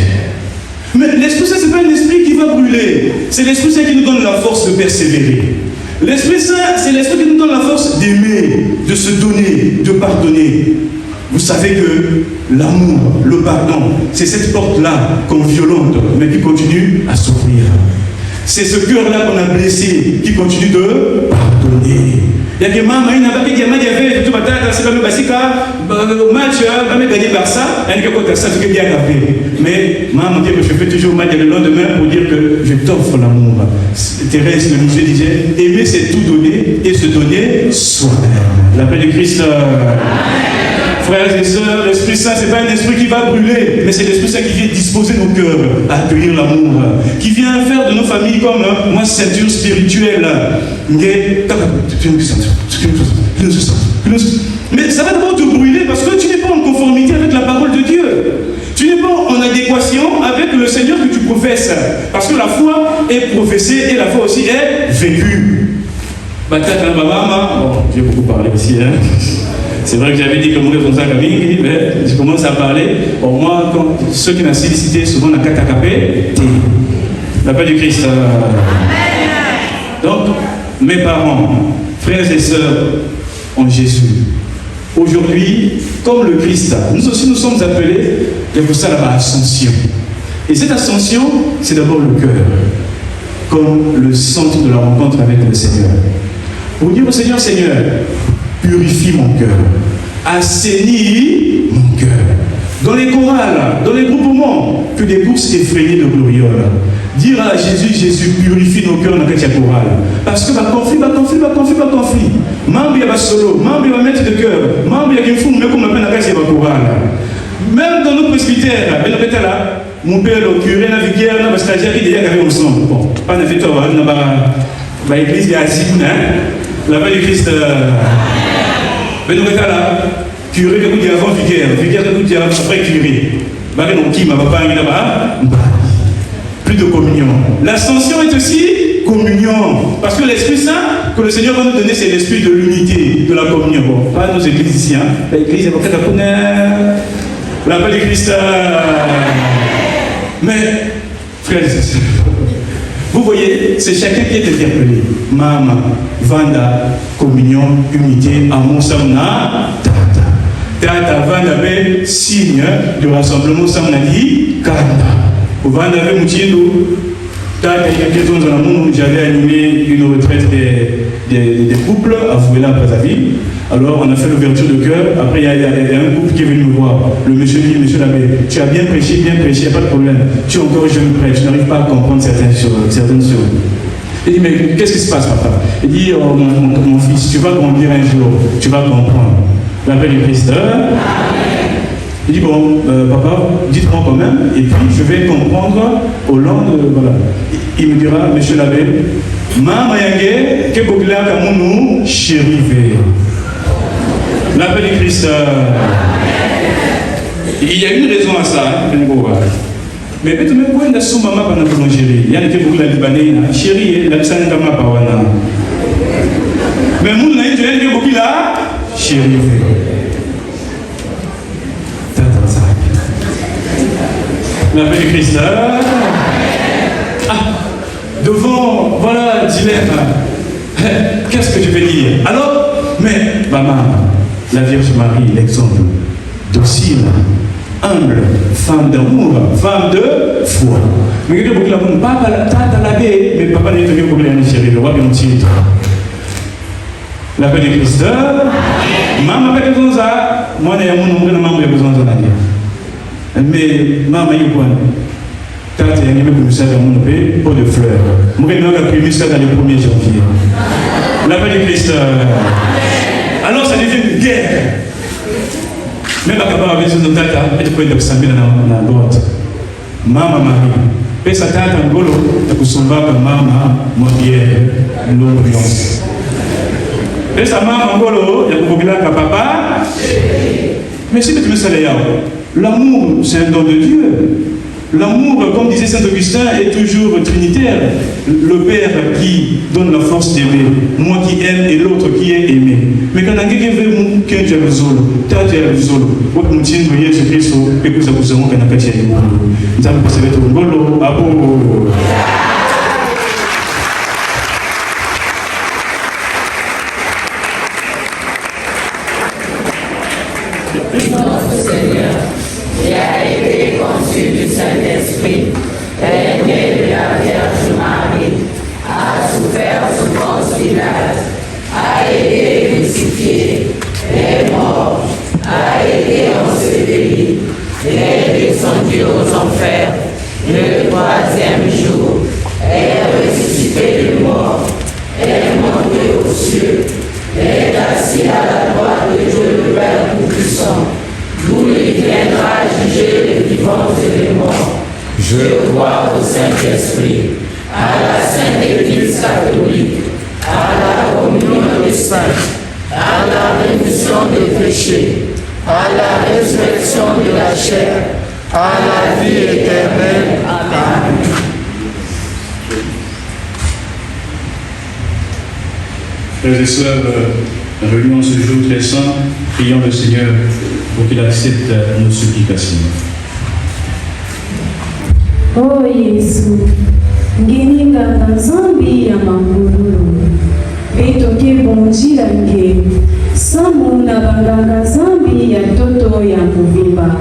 S6: Mais l'Esprit Saint, ce n'est pas un esprit qui va brûler, c'est l'Esprit Saint qui nous donne la force de persévérer. L'Esprit Saint, c'est l'Esprit qui nous donne la force d'aimer, de se donner, de pardonner. Vous savez que l'amour, le pardon, c'est cette porte-là qu'on violente, mais qui continue à s'ouvrir. C'est ce cœur-là qu'on a blessé, qui continue de pardonner. Il y a des mamans, il n'y a pas de diamant, il y avait tout le temps, c'est comme le Bassika, au match, il va gagner par ça, il y a quelque chose qui est bien capé. Mais maman dit que je fais toujours mal le lendemain pour dire que je t'offre l'amour. Thérèse le musée disait, aimer c'est tout donner et se donner soi-même. La paix de Christ. Frères et sœurs, l'Esprit Saint, ce n'est pas un esprit qui va brûler, mais c'est l'Esprit Saint qui vient disposer nos cœurs à accueillir l'amour, qui vient faire de nos familles comme moi ceinture spirituelle. Mais ça va d'abord te brûler parce que tu n'es pas en conformité avec la parole de Dieu. Tu n'es pas en adéquation avec le Seigneur que tu professes. Parce que la foi est professée et la foi aussi est vécue. Bon, j'ai beaucoup parlé ici. C'est vrai que j'avais dit que mon responsable Camille, mais je commence à parler. Au moins, ceux qui m'ont sollicité souvent dans Katakapé, la paix du Christ. Donc, mes parents, frères et sœurs en Jésus, aujourd'hui, comme le Christ, nous aussi nous sommes appelés, et pour ça là-bas, ascension. Et cette ascension, c'est d'abord le cœur, comme le centre de la rencontre avec le Seigneur. Pour dire au Seigneur, Seigneur, purifie mon cœur, assainis mon cœur. Dans les chorales, dans les groupements, que des courses effrayées de gloriole. Dire à Jésus, Jésus, purifie nos cœurs dans la chorale. Parce que conflit. Membre il y a solo, membre il y a maître de cœur, membre il y a qui fou, mais comme on appelle la chorale. Même dans nos presbytères, mon père, le curé, la vicaire, la stagiaire, il y a carré ensemble. Bon, pas de fait, on a l'église de Azim, la paix du Christ. Mais nous sommes là, curé de coup avant vicaire de coup après curé. Plus de communion. L'ascension est aussi communion. Parce que l'Esprit Saint que le Seigneur va nous donner, c'est l'esprit de l'unité, de la communion. Bon, pas nos églises ici. L'église est peut-être la paix du Christ. Mais, frères et sœurs, vous voyez, c'est chacun qui est interpellé. Mama, Vanda, communion, unité, amour, samna, tata. Tata, Vanda, signe de rassemblement, samna, dit, kanda. Vanda, Moutindo, tata, il y a quelques ans, j'avais animé une retraite des couples à Fouela-Brazzaville. Alors, on a fait l'ouverture de cœur. Après, il y a un couple qui est venu me voir. Le monsieur dit, monsieur l'abbé, tu as bien prêché, il n'y a pas de problème. Tu es encore jeune prêtre, tu n'arrives pas à comprendre certaines choses. Il dit, mais qu'est-ce qui se passe, papa? Il dit, oh, mon fils, tu vas grandir un jour, tu vas comprendre. La paix du Christ. Il dit, bon, papa, dites-moi quand même, et puis je vais comprendre au long de. Voilà. Il me dira, monsieur l'abbé, Mama Yangé, que Bogla Kamounou, chérivé. La paix du Christ. Il y a une raison à ça. Mais peut-être même quand on sous maman pendant boulangerie, il y a des beaucoup de Libanais, chérie, la scène de ma pawana. Mais mon naïf, il y a des beaucoup là, chérie. La paix du Christ. Devant, voilà, dilemme. Qu'est-ce que tu veux dire? Alors, mais, maman, la Vierge Marie, l'exemple, docile, humble, femme d'amour, femme de foi. Mais que beaucoup la bonne, papa, tata la baie, mais papa n'est pas beaucoup la chérie, le roi de mon titre. La paix du Christ. Maman, pas besoin de ça. Moi, il y a mon nom, maman, il y a besoin de ça. Mais, maman, il y a quoi? Tata, il y a un commissaire à mon pays, pot de fleurs. Moi, il y a un commissaire dans le 1er janvier. La paix du Christ. Alors, ça devient une guerre. Même à Kababa, avec son tata, et tu peux être observé dans la boîte. Maman Marie. Et sa tata, en golo, tu peux sauver maman, mon bière, l'ambiance. Et sa maman, en golo, il y a beaucoup de papa. Mais si tu me sais l'amour, c'est un don de Dieu. L'amour, comme disait Saint Augustin, est toujours trinitaire. Le Père qui donne la force d'aimer, moi qui aime et l'autre qui est aimé. Mais quand on a quelqu'un qui veut qu'un Dieu vous zolo, t'as Dieu vous zolo, vous pouvez nous dire Jésus-Christ et que ça vous avons qu'un appel chez nous. Nous allons passer avec un bolo, à vous.
S5: Je crois au Saint-Esprit, à la Sainte Église catholique, à la communion des saints, à la rémission des péchés, à la résurrection de la chair, à la vie éternelle. Amen.
S6: Frères et sœurs, relions ce jour très saint, prions le Seigneur pour qu'il accepte nos supplications.
S2: Oh Yesu, ngeninga nzambi ya makulu, betoke bonjila nge, samu na banganga zambi ya toto ya muvimba,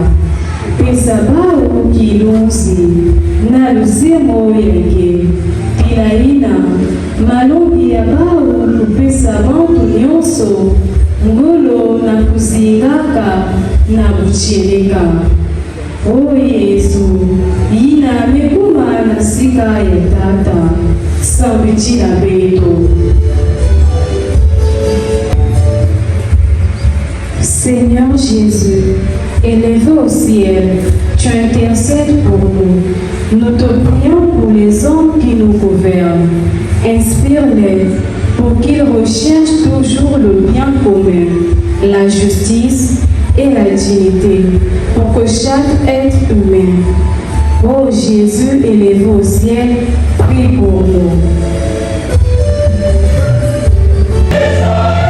S2: pesa bao kilunzi, na lusemo yake, tinaina, malombi ya bao kupesa bantu nyonso, ngolo na kuzingaka na kucheleka. Oh Yesu, ina mekuma na sika ya tata, sambichi na beto. Seigneur Jésus, élevé au ciel, tu intercèdes pour nous. Nous te prions pour les hommes qui nous gouvernent. Inspire-les pour qu'ils recherchent toujours le bien commun, la justice et la dignité, pour que chaque être humain, ô Jésus élevé au ciel, prie pour nous.
S5: Amen.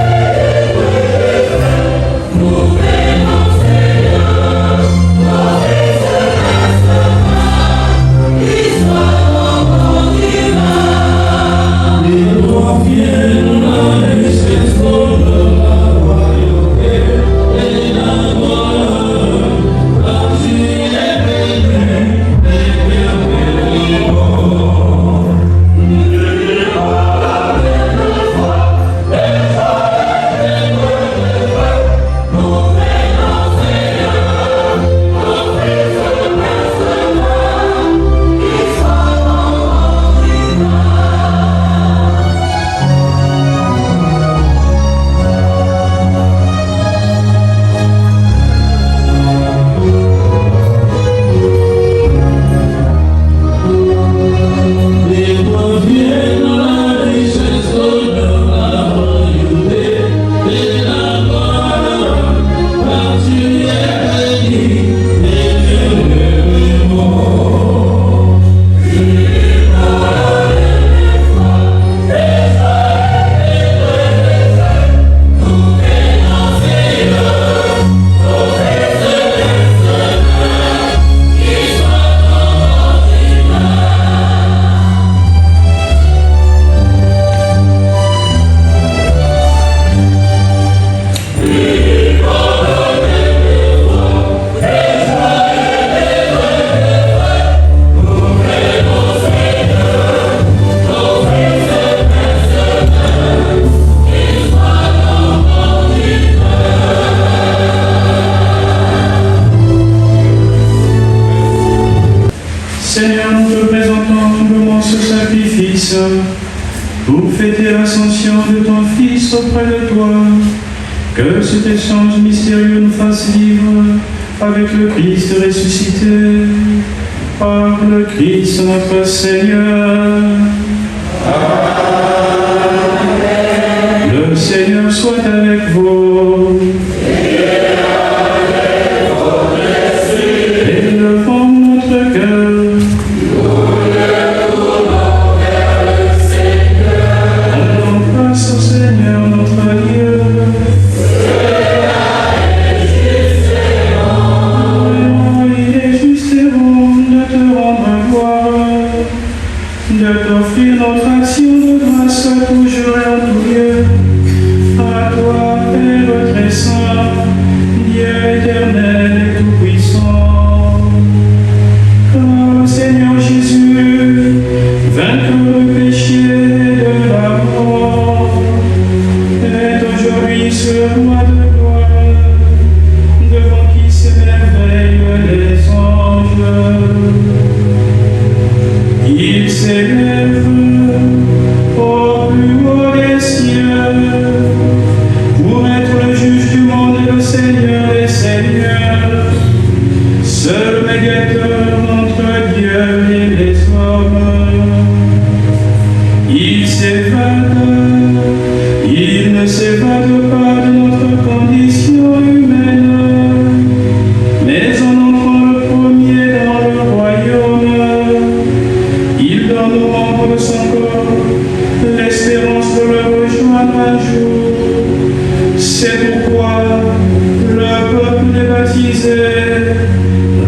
S6: Saint, pour fêter l'ascension de ton Fils auprès de toi, que cet échange mystérieux nous fasse vivre avec le Christ ressuscité, par le Christ notre Seigneur. Amen. Le Seigneur soit avec vous. Élevons notre cœur. Rendons grâce au Seigneur notre Dieu. Il est juste et bon de te rendre gloire, de t'offrir notre action de grâce toujours et en tout lieu. À toi, Père très saint, Dieu éternel et tout-puissant. Car le Seigneur Jésus, vainqueur du péché et de la mort, est aujourd'hui ce roi de gloire, devant qui s'émerveillent les anges. Il s'élève au plus haut des cieux pour être le juge du monde et le Seigneur des seigneurs, seul médiateur entre Dieu et les hommes. Il ne s'évade pas de notre condition humaine, mais en entrant le premier dans le royaume, il donne aux membres de son corps l'espérance de le rejoindre un jour. C'est pourquoi le peuple des baptisés,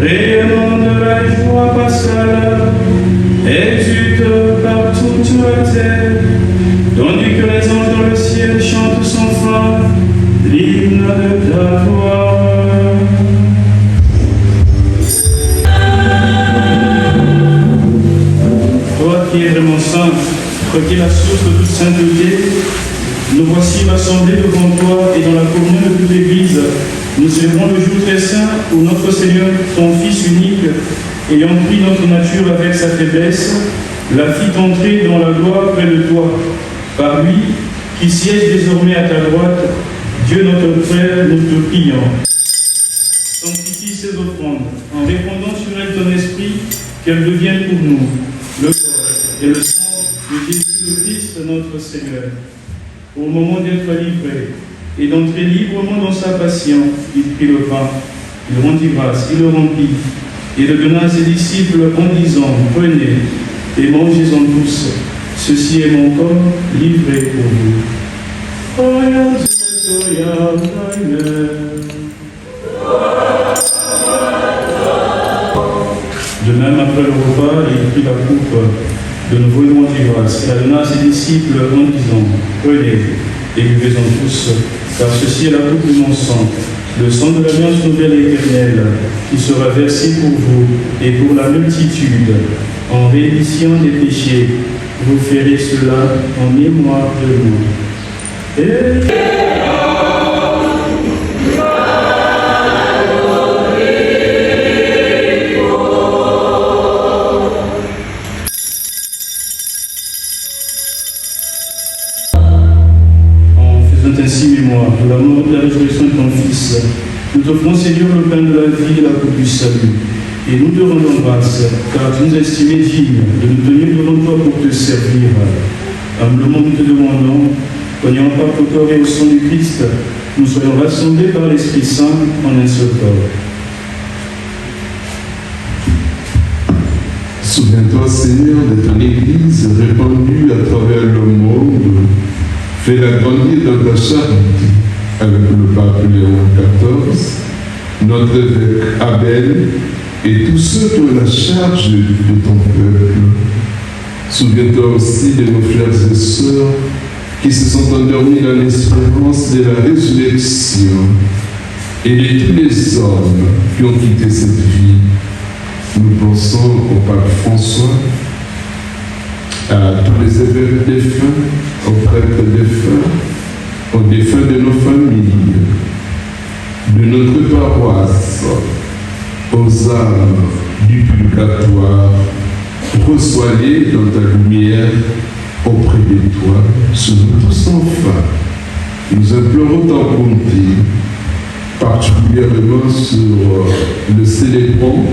S6: rayonnant de la joie pascale, exulte par toute la terre, tandis que les anges dans le ciel chantent sans fin l'hymne de ta gloire. Toi qui es vraiment saint, toi qui es la source de toute sainteté, nous voici rassemblés devant toi et dans la communion de toute l'Église. Nous célébrons le jour très saint où notre Seigneur, ton Fils unique, ayant pris notre nature avec sa faiblesse, l'a fit entrer dans la gloire près de toi. Par lui, qui siège désormais à ta droite, Dieu notre Père, nous te prions. Sanctifie ces offrandes en répandant sur elles ton esprit, qu'elles deviennent pour nous le corps et le sang de Jésus le Christ, notre Seigneur. Au moment d'être livré et d'entrer librement dans sa passion, il prit le pain, il rendit grâce, il le remplit et le donna à ses disciples en disant: prenez et mangez-en tous, ceci est mon corps livré pour vous. De même, après le repas, il prit la coupe, de nouveau il rendit grâce, et la donna à ses disciples en disant: prenez et buvez-en tous, car ceci est la coupe de mon sang, le sang de l'alliance nouvelle et éternelle, qui sera versé pour vous et pour la multitude, en rémission des péchés. Vous ferez cela en mémoire de moi. Ainsi mémoire de la mort et de la résurrection de ton Fils, nous t'offrons, Seigneur, le pain de la vie et la coupe du salut. Et nous te rendons grâce, car tu nous as estimés dignes de nous tenir devant toi pour te servir. Humblement, nous te demandons, qu'ayant part au corps et au sang du Christ, nous soyons rassemblés par l'Esprit Saint en un seul corps.
S7: Souviens-toi, Seigneur, de ton Église répandue à travers le monde. Fais-la grandir dans ta charité avec le pape Léon XIV, notre évêque Abel et tous ceux qui ont la charge de ton peuple. Souviens-toi aussi de nos frères et sœurs qui se sont endormis dans l'espérance de la résurrection et de tous les hommes qui ont quitté cette vie. Nous pensons au pape François, à tous les évêques défunts, aux prêtres défunts, aux défunts de nos familles, de notre paroisse, aux âmes du purgatoire. Reçois-les dans ta lumière auprès de toi, sur nous tous enfin. Nous implorons ta bonté, particulièrement sur le célébrant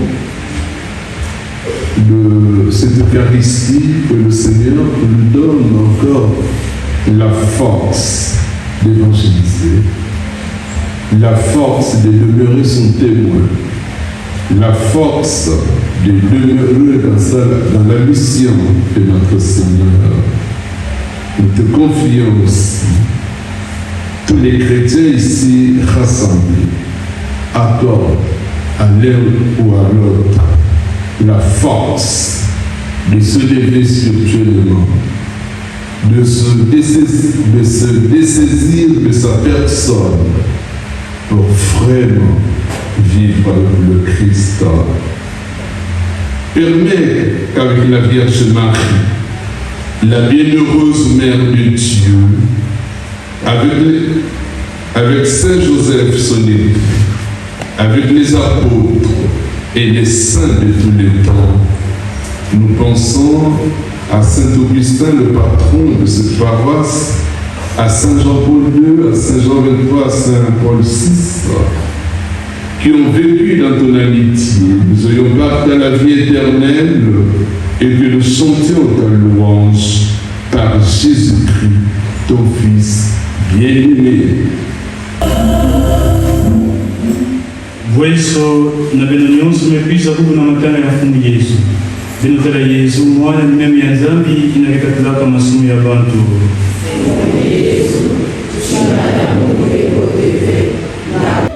S7: de cette Eucharistie, que le Seigneur nous donne encore la force d'évangéliser, la force de demeurer son témoin, la force de demeurer dans la mission de notre Seigneur. Nous te confions aussi tous les chrétiens ici rassemblés, accordent à l'un ou à l'autre la force de se lever spirituellement, de se dessaisir de sa personne pour vraiment vivre avec le Christ. Permets qu'avec la Vierge Marie, la bienheureuse Mère de Dieu, avec Saint Joseph son époux, avec les apôtres et les saints de tous les temps, nous pensons à Saint Augustin, le patron de cette paroisse, à Saint Jean-Paul II, à Saint Jean XXIII, à Saint Paul VI, qui ont vécu dans ton amitié. Nous ayons part dans la vie éternelle et que nous chantions ta louange par Jésus-Christ, ton Fils bien-aimé.
S6: Voiso na benonyoso mepisa huku na matanga ya fungu Yesu. Benotela Yesu mwana ni memi ya zambi inarikatulaka masumu ya bantu. Yesu, tushimana Mungu wekotefe.
S5: La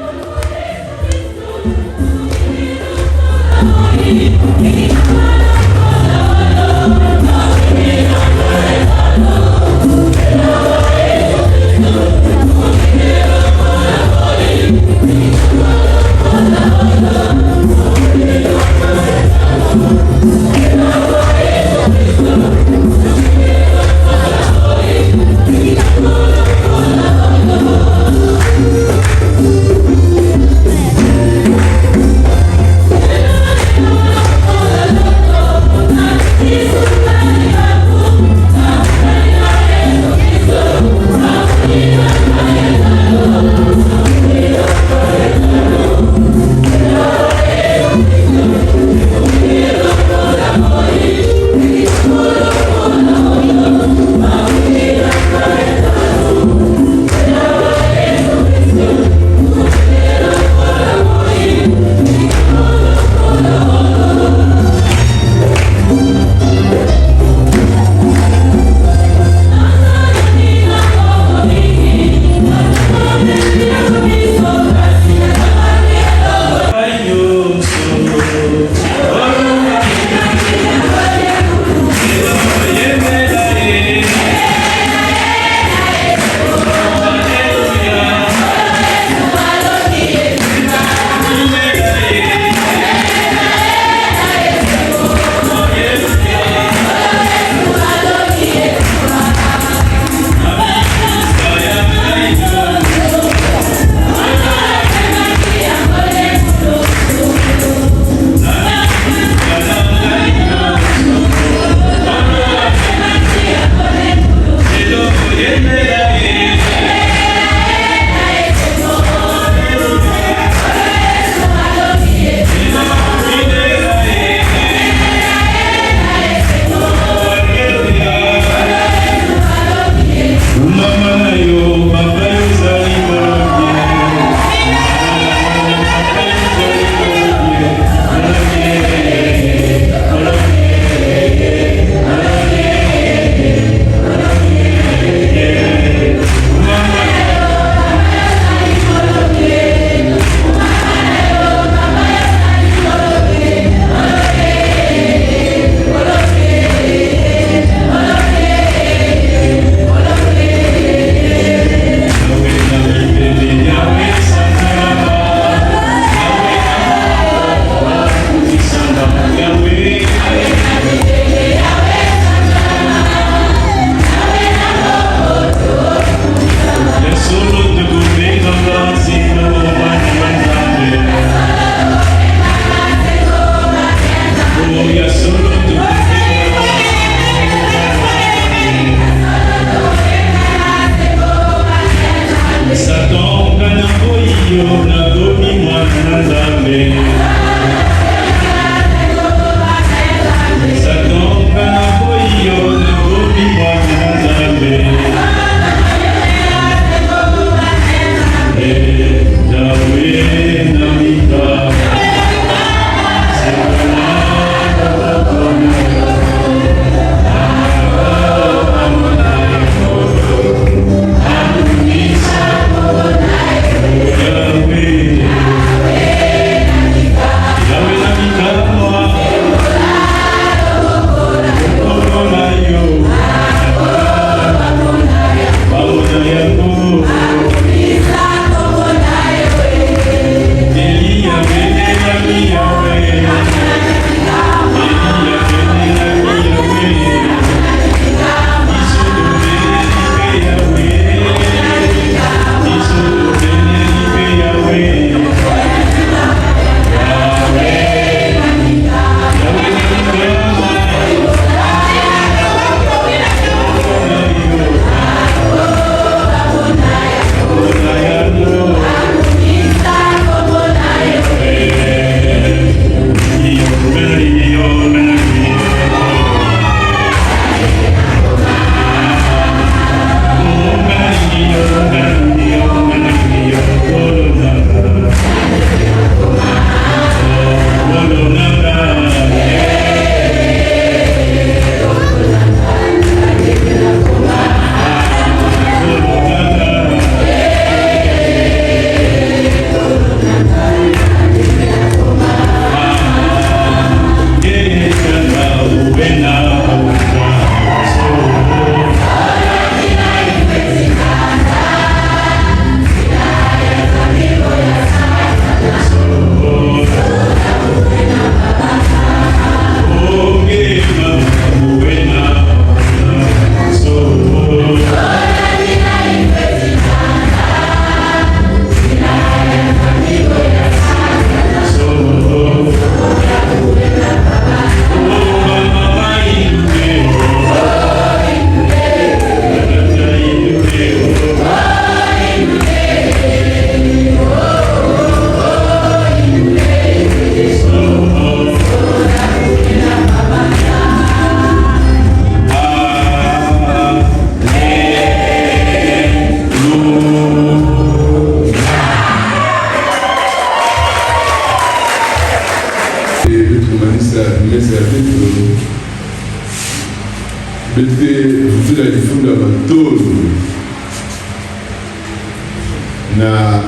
S7: na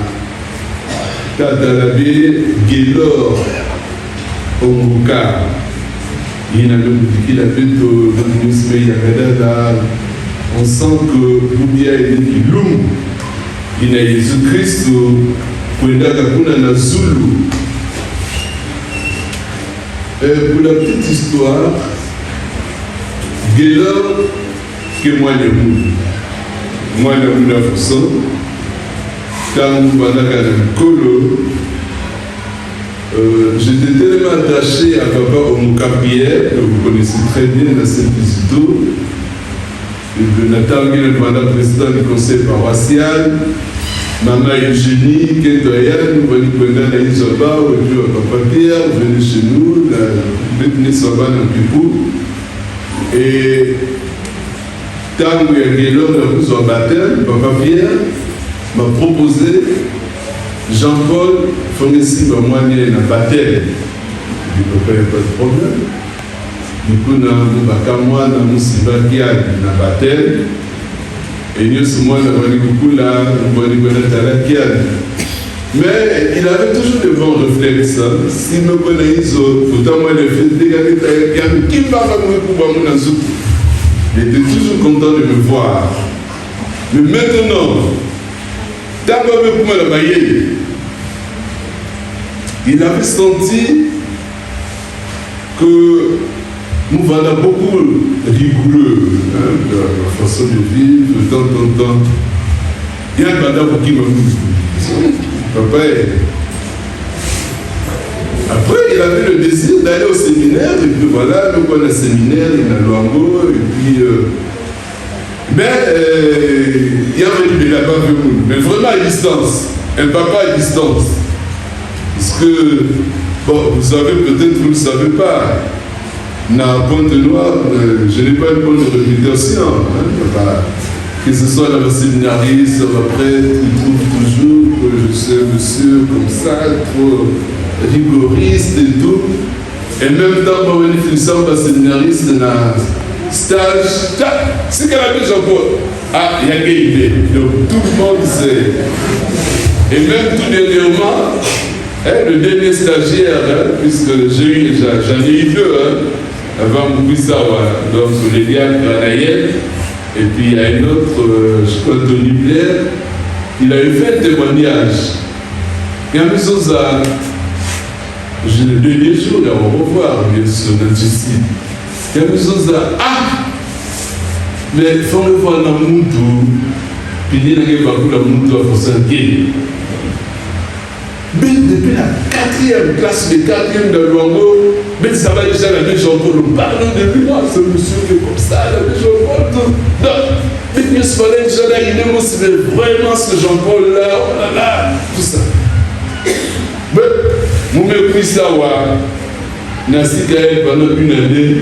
S7: Tatalabe Gélor Onguka ina la beto on sent que Boudia est Kilum ina Jésus Christ kwenda kakuna na Zulu. Pour la petite histoire, Gélor que moi le la façon quand Bandaka Kolo, j'étais tellement attaché à Papa Omukapier, que vous connaissez très bien dans Saint-Isidore, Nathan Guilhem, président du conseil paroissial, Maman Eugénie, Kentoyan, nous venons prendre la Isoba, et puis Papa Pierre, venez chez nous, la Bethné Soba dans Pipou, et tant que Guélor a pris son baptême, Papa Pierre m'a proposé Jean-Paul Fongessi moi na baptême. Du papa, il n'y a pas de problème. Du coup, moi, na Moussibakia na baptême. Et nous sommes moi, mais il avait toujours de bons réflexes. S'il me connaît, pourtant moi, le fait de il était toujours content de me voir. Mais maintenant, il avait senti que nous vendons beaucoup rigoureux de la façon de vivre, de temps en temps. Il y a un bandit qui m'a dit, papa, après il avait le désir d'aller au séminaire, et puis voilà, nous on a un séminaire, il a Luango, et puis... mais il y avait de là-bas, mais vraiment à distance, un papa à distance. Parce Parce que, bon, vous savez, peut-être vous ne le savez pas, dans Pointe-Noire, je n'ai pas une bonne réputation. Hein, que ce soit dans le séminariste, après, ils trouvent toujours que je suis un monsieur comme ça, trop rigoriste et tout. Et même temps, quand on est finissant par séminariste, dans le stage, c'est qu'elle a fait Jean-Paul. Ah, il y a une idée. Donc tout le monde sait. Et même tout dernièrement, le dernier stagiaire, puisque j'en ai eu deux, avant Mouissawa, donc Léliane Granayel, et puis il y a une autre, je crois, Tony Blair, il avait fait un témoignage. Il y a une chose à. Le dernier jour, on va revoir, bien sûr, notre justice. Il y a une chose à. Ah! Mais il faut le voir dans le monde, puis il y a beaucoup de monde pour s'inquiéter. Mais depuis la 4e classe, le 4e de Luango, mais ça va déjà la vie Jean-Paul. Pardon de lui, ce monsieur qui est comme ça, la vie Jean-Paul. Non, mais il se fallait déjà là, il est vraiment ce Jean-Paul là, oh là là, tout ça. Mais, mon mépris, ça, Nassi Kael, pendant une année,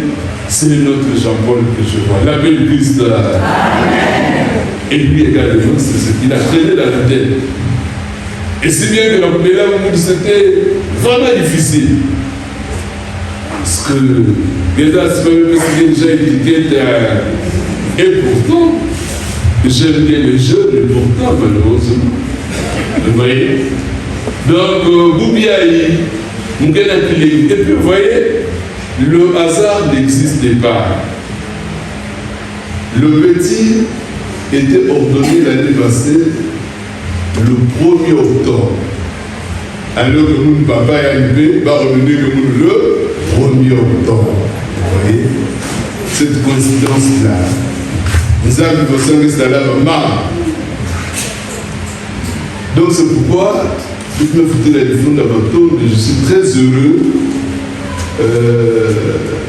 S7: c'est notre Jean-Paul que je vois. La belle Christ. Et lui également, c'est ce qu'il a traîné dans la tête. Et c'est bien que là où c'était vraiment difficile. Parce que les aspects que déjà étiquetés, et pourtant, j'aime bien les jeunes, et pourtant, malheureusement. Vous voyez? Donc, Boubiaï, et puis vous voyez, le hasard n'existait pas. Le petit était ordonné l'année passée le 1er octobre. Alors que mon papa est arrivé, va ordonner que nous le 1er octobre. Vous voyez, cette coïncidence-là. Nous avons besoin que ça là marre. Donc c'est pourquoi, je me foutais la défense d'Abaton, je suis très heureux.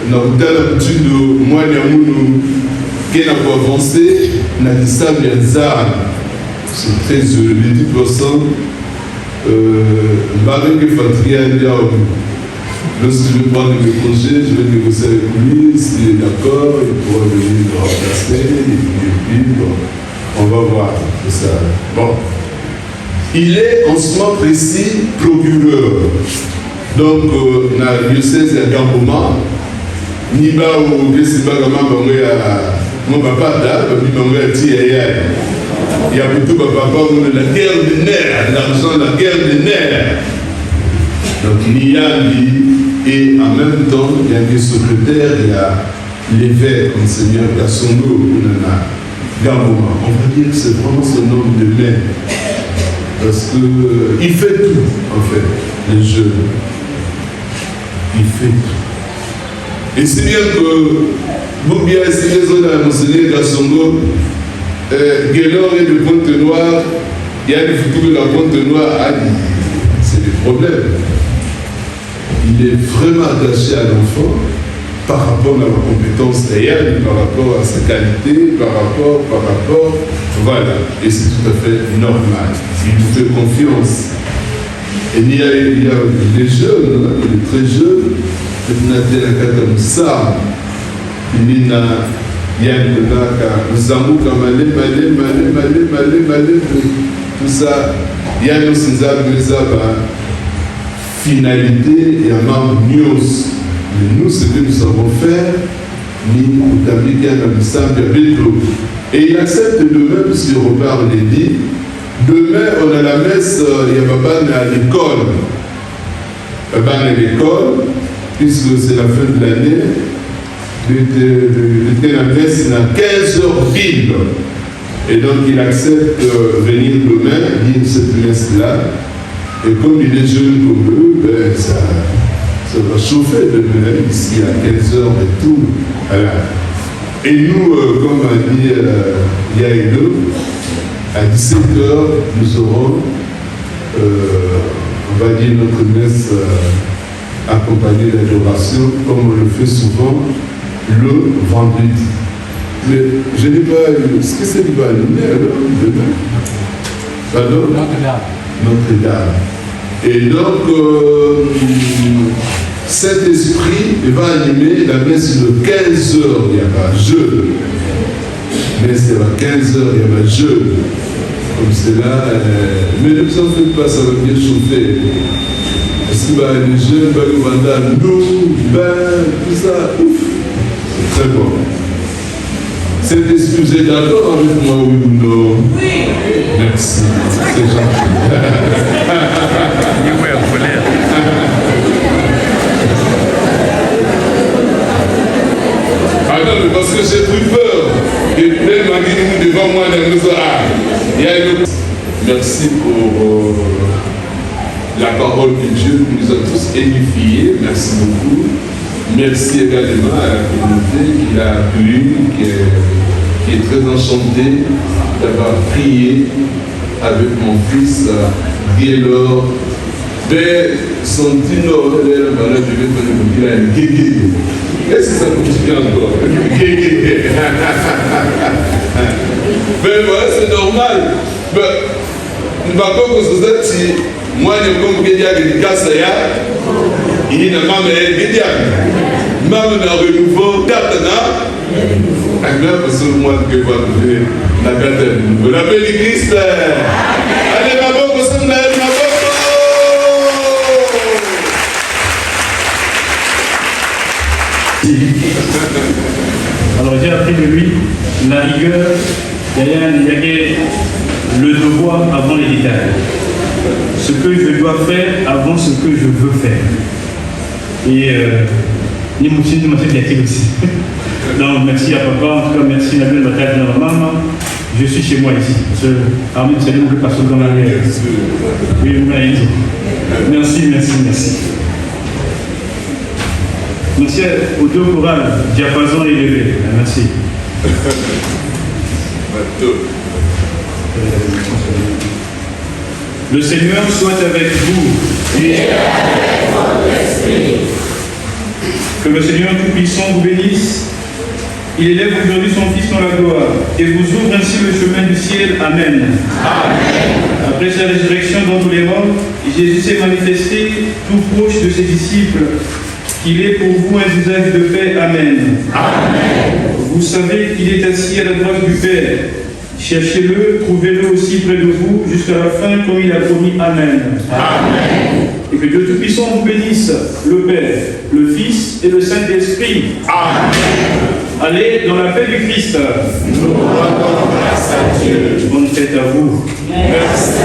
S7: Dans l'habitude de moi, qui n'a pas avancé, n'a dit ça bien ça. Je suis très heureux. Les 10%, Marie que Fatria a dit, lorsque je vais prendre mes projets, je vais négocier avec lui, s'il est d'accord, il pourra venir le remplacer, et puis bon, on va voir tout ça. Bon. Il est en ce moment précis procureur. Donc, dans le diocèse de Gamboma, Niba ou Gessiba Gama, mon papa, il y a plutôt papa, la guerre des nerfs, l'argent, la guerre des nerfs. Donc, il y a lui, et en même temps, il y a des secrétaires, il y a l'évêque, Monseigneur Kassongo, Gamboma. On va dire que c'est vraiment son homme de main. Parce qu'il fait tout, en fait, les jeunes. Il fait tout. Et c'est bien que Boubia et ses les autres à Monseigneur Kassongo, Guélor et de Pointe-Noire, il y a des photos de la Pointe-Noire, c'est des problèmes. Il est vraiment attaché à l'enfant par rapport à la compétence réelle, par rapport à sa qualité, par rapport, voilà. Et c'est tout à fait normal. Il nous fait confiance. Et il y a les jeunes, les très jeunes, il y tout ça, il y a nos finalité et à news. Mais nous, ce que nous savons faire, nous et il accepte demain, puisqu'il repart les dit, demain on a la messe, il y a Baba à l'école. Baba à l'école, puisque c'est la fin de l'année, il était la messe à 15h pile. Et donc il accepte de venir demain, dire cette messe-là. Et comme il est jeune comme eux, ben, ça va chauffer demain, ici à 15h et tout. Voilà. Et nous, comme a dit Yaïdo, à 17h, nous aurons, on va dire, notre messe accompagnée d'adoration, comme on le fait souvent le vendredi. Mais je n'ai pas. Est-ce que c'est du balonné alors demain? Pardon? Notre-Dame. Et donc, Saint-Esprit va animer la messe de 15h, il y aura jeûne. Mais c'est à 15h, il y aura jeûne. Comme cela, mais ne vous en faites pas, ça va bien chauffer. Parce que les jeunes, nous, tout ça, ouf, c'est très bon. Saint-Esprit, vous êtes d'accord avec moi, oui ou non? Oui. Merci, c'est gentil. Ah non, mais parce que j'ai pris peur. Et même m'a dit devant moi dans nos il y a une... Merci pour la parole que Dieu nous a tous édifiés. Merci beaucoup. Merci également à la communauté qui l'a appelé, qui est très enchantée d'avoir prié avec mon fils Gaylor. Mais Santino, je vais faire une guégué. Est-ce que ça continue encore? Guégué. Mais voilà, c'est normal. Mais, par contre, si moi, je comme Guédia qui casse là, il n'y a pas de Guédia. Même dans le nouveau Katana, même parce que moi, je vais voir la Katana. La belle Christ. Allez, ma bonne, c'est ma bonne.
S6: Alors j'ai appris de lui la rigueur, il y a le devoir avant les détails. Ce que je dois faire avant ce que je veux faire. Et il m'a aussi. Donc merci à papa, en tout cas merci à la bataille de ma maman. Je suis chez moi ici. Armée de salut, que personne dans la guerre. Oui, vous m'avez dit. Merci. Merci aux deux chorales, diapason et élevé. Merci. Le Seigneur soit avec vous. Et avec votre esprit. Que le Seigneur Tout-Puissant vous bénisse. Il élève aujourd'hui son Fils dans la gloire et vous ouvre ainsi le chemin du ciel. Amen. Amen. Après sa résurrection dans tous les mondes, Jésus s'est manifesté tout proche de ses disciples. Qu'il est pour vous un visage de paix. Amen. Amen. Vous savez qu'il est assis à la droite du Père. Cherchez-le, trouvez-le aussi près de vous, jusqu'à la fin, comme il a promis. Amen. Amen. Et que Dieu Tout-Puissant vous bénisse, le Père, le Fils et le Saint-Esprit. Amen. Allez dans la paix du Christ. Nous rendons grâce à Dieu. Bonne fête à vous. Merci.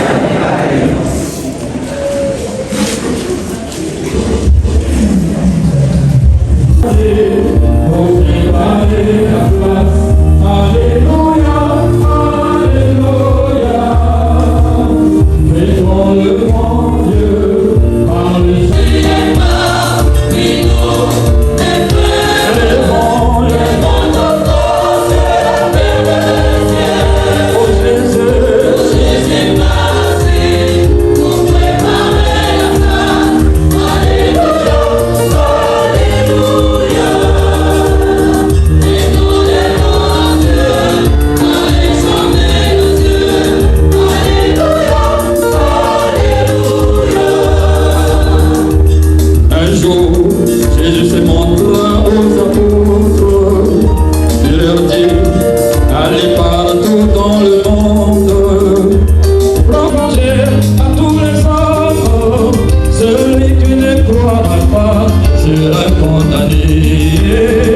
S8: Celui qui ne croira pas sera condamné.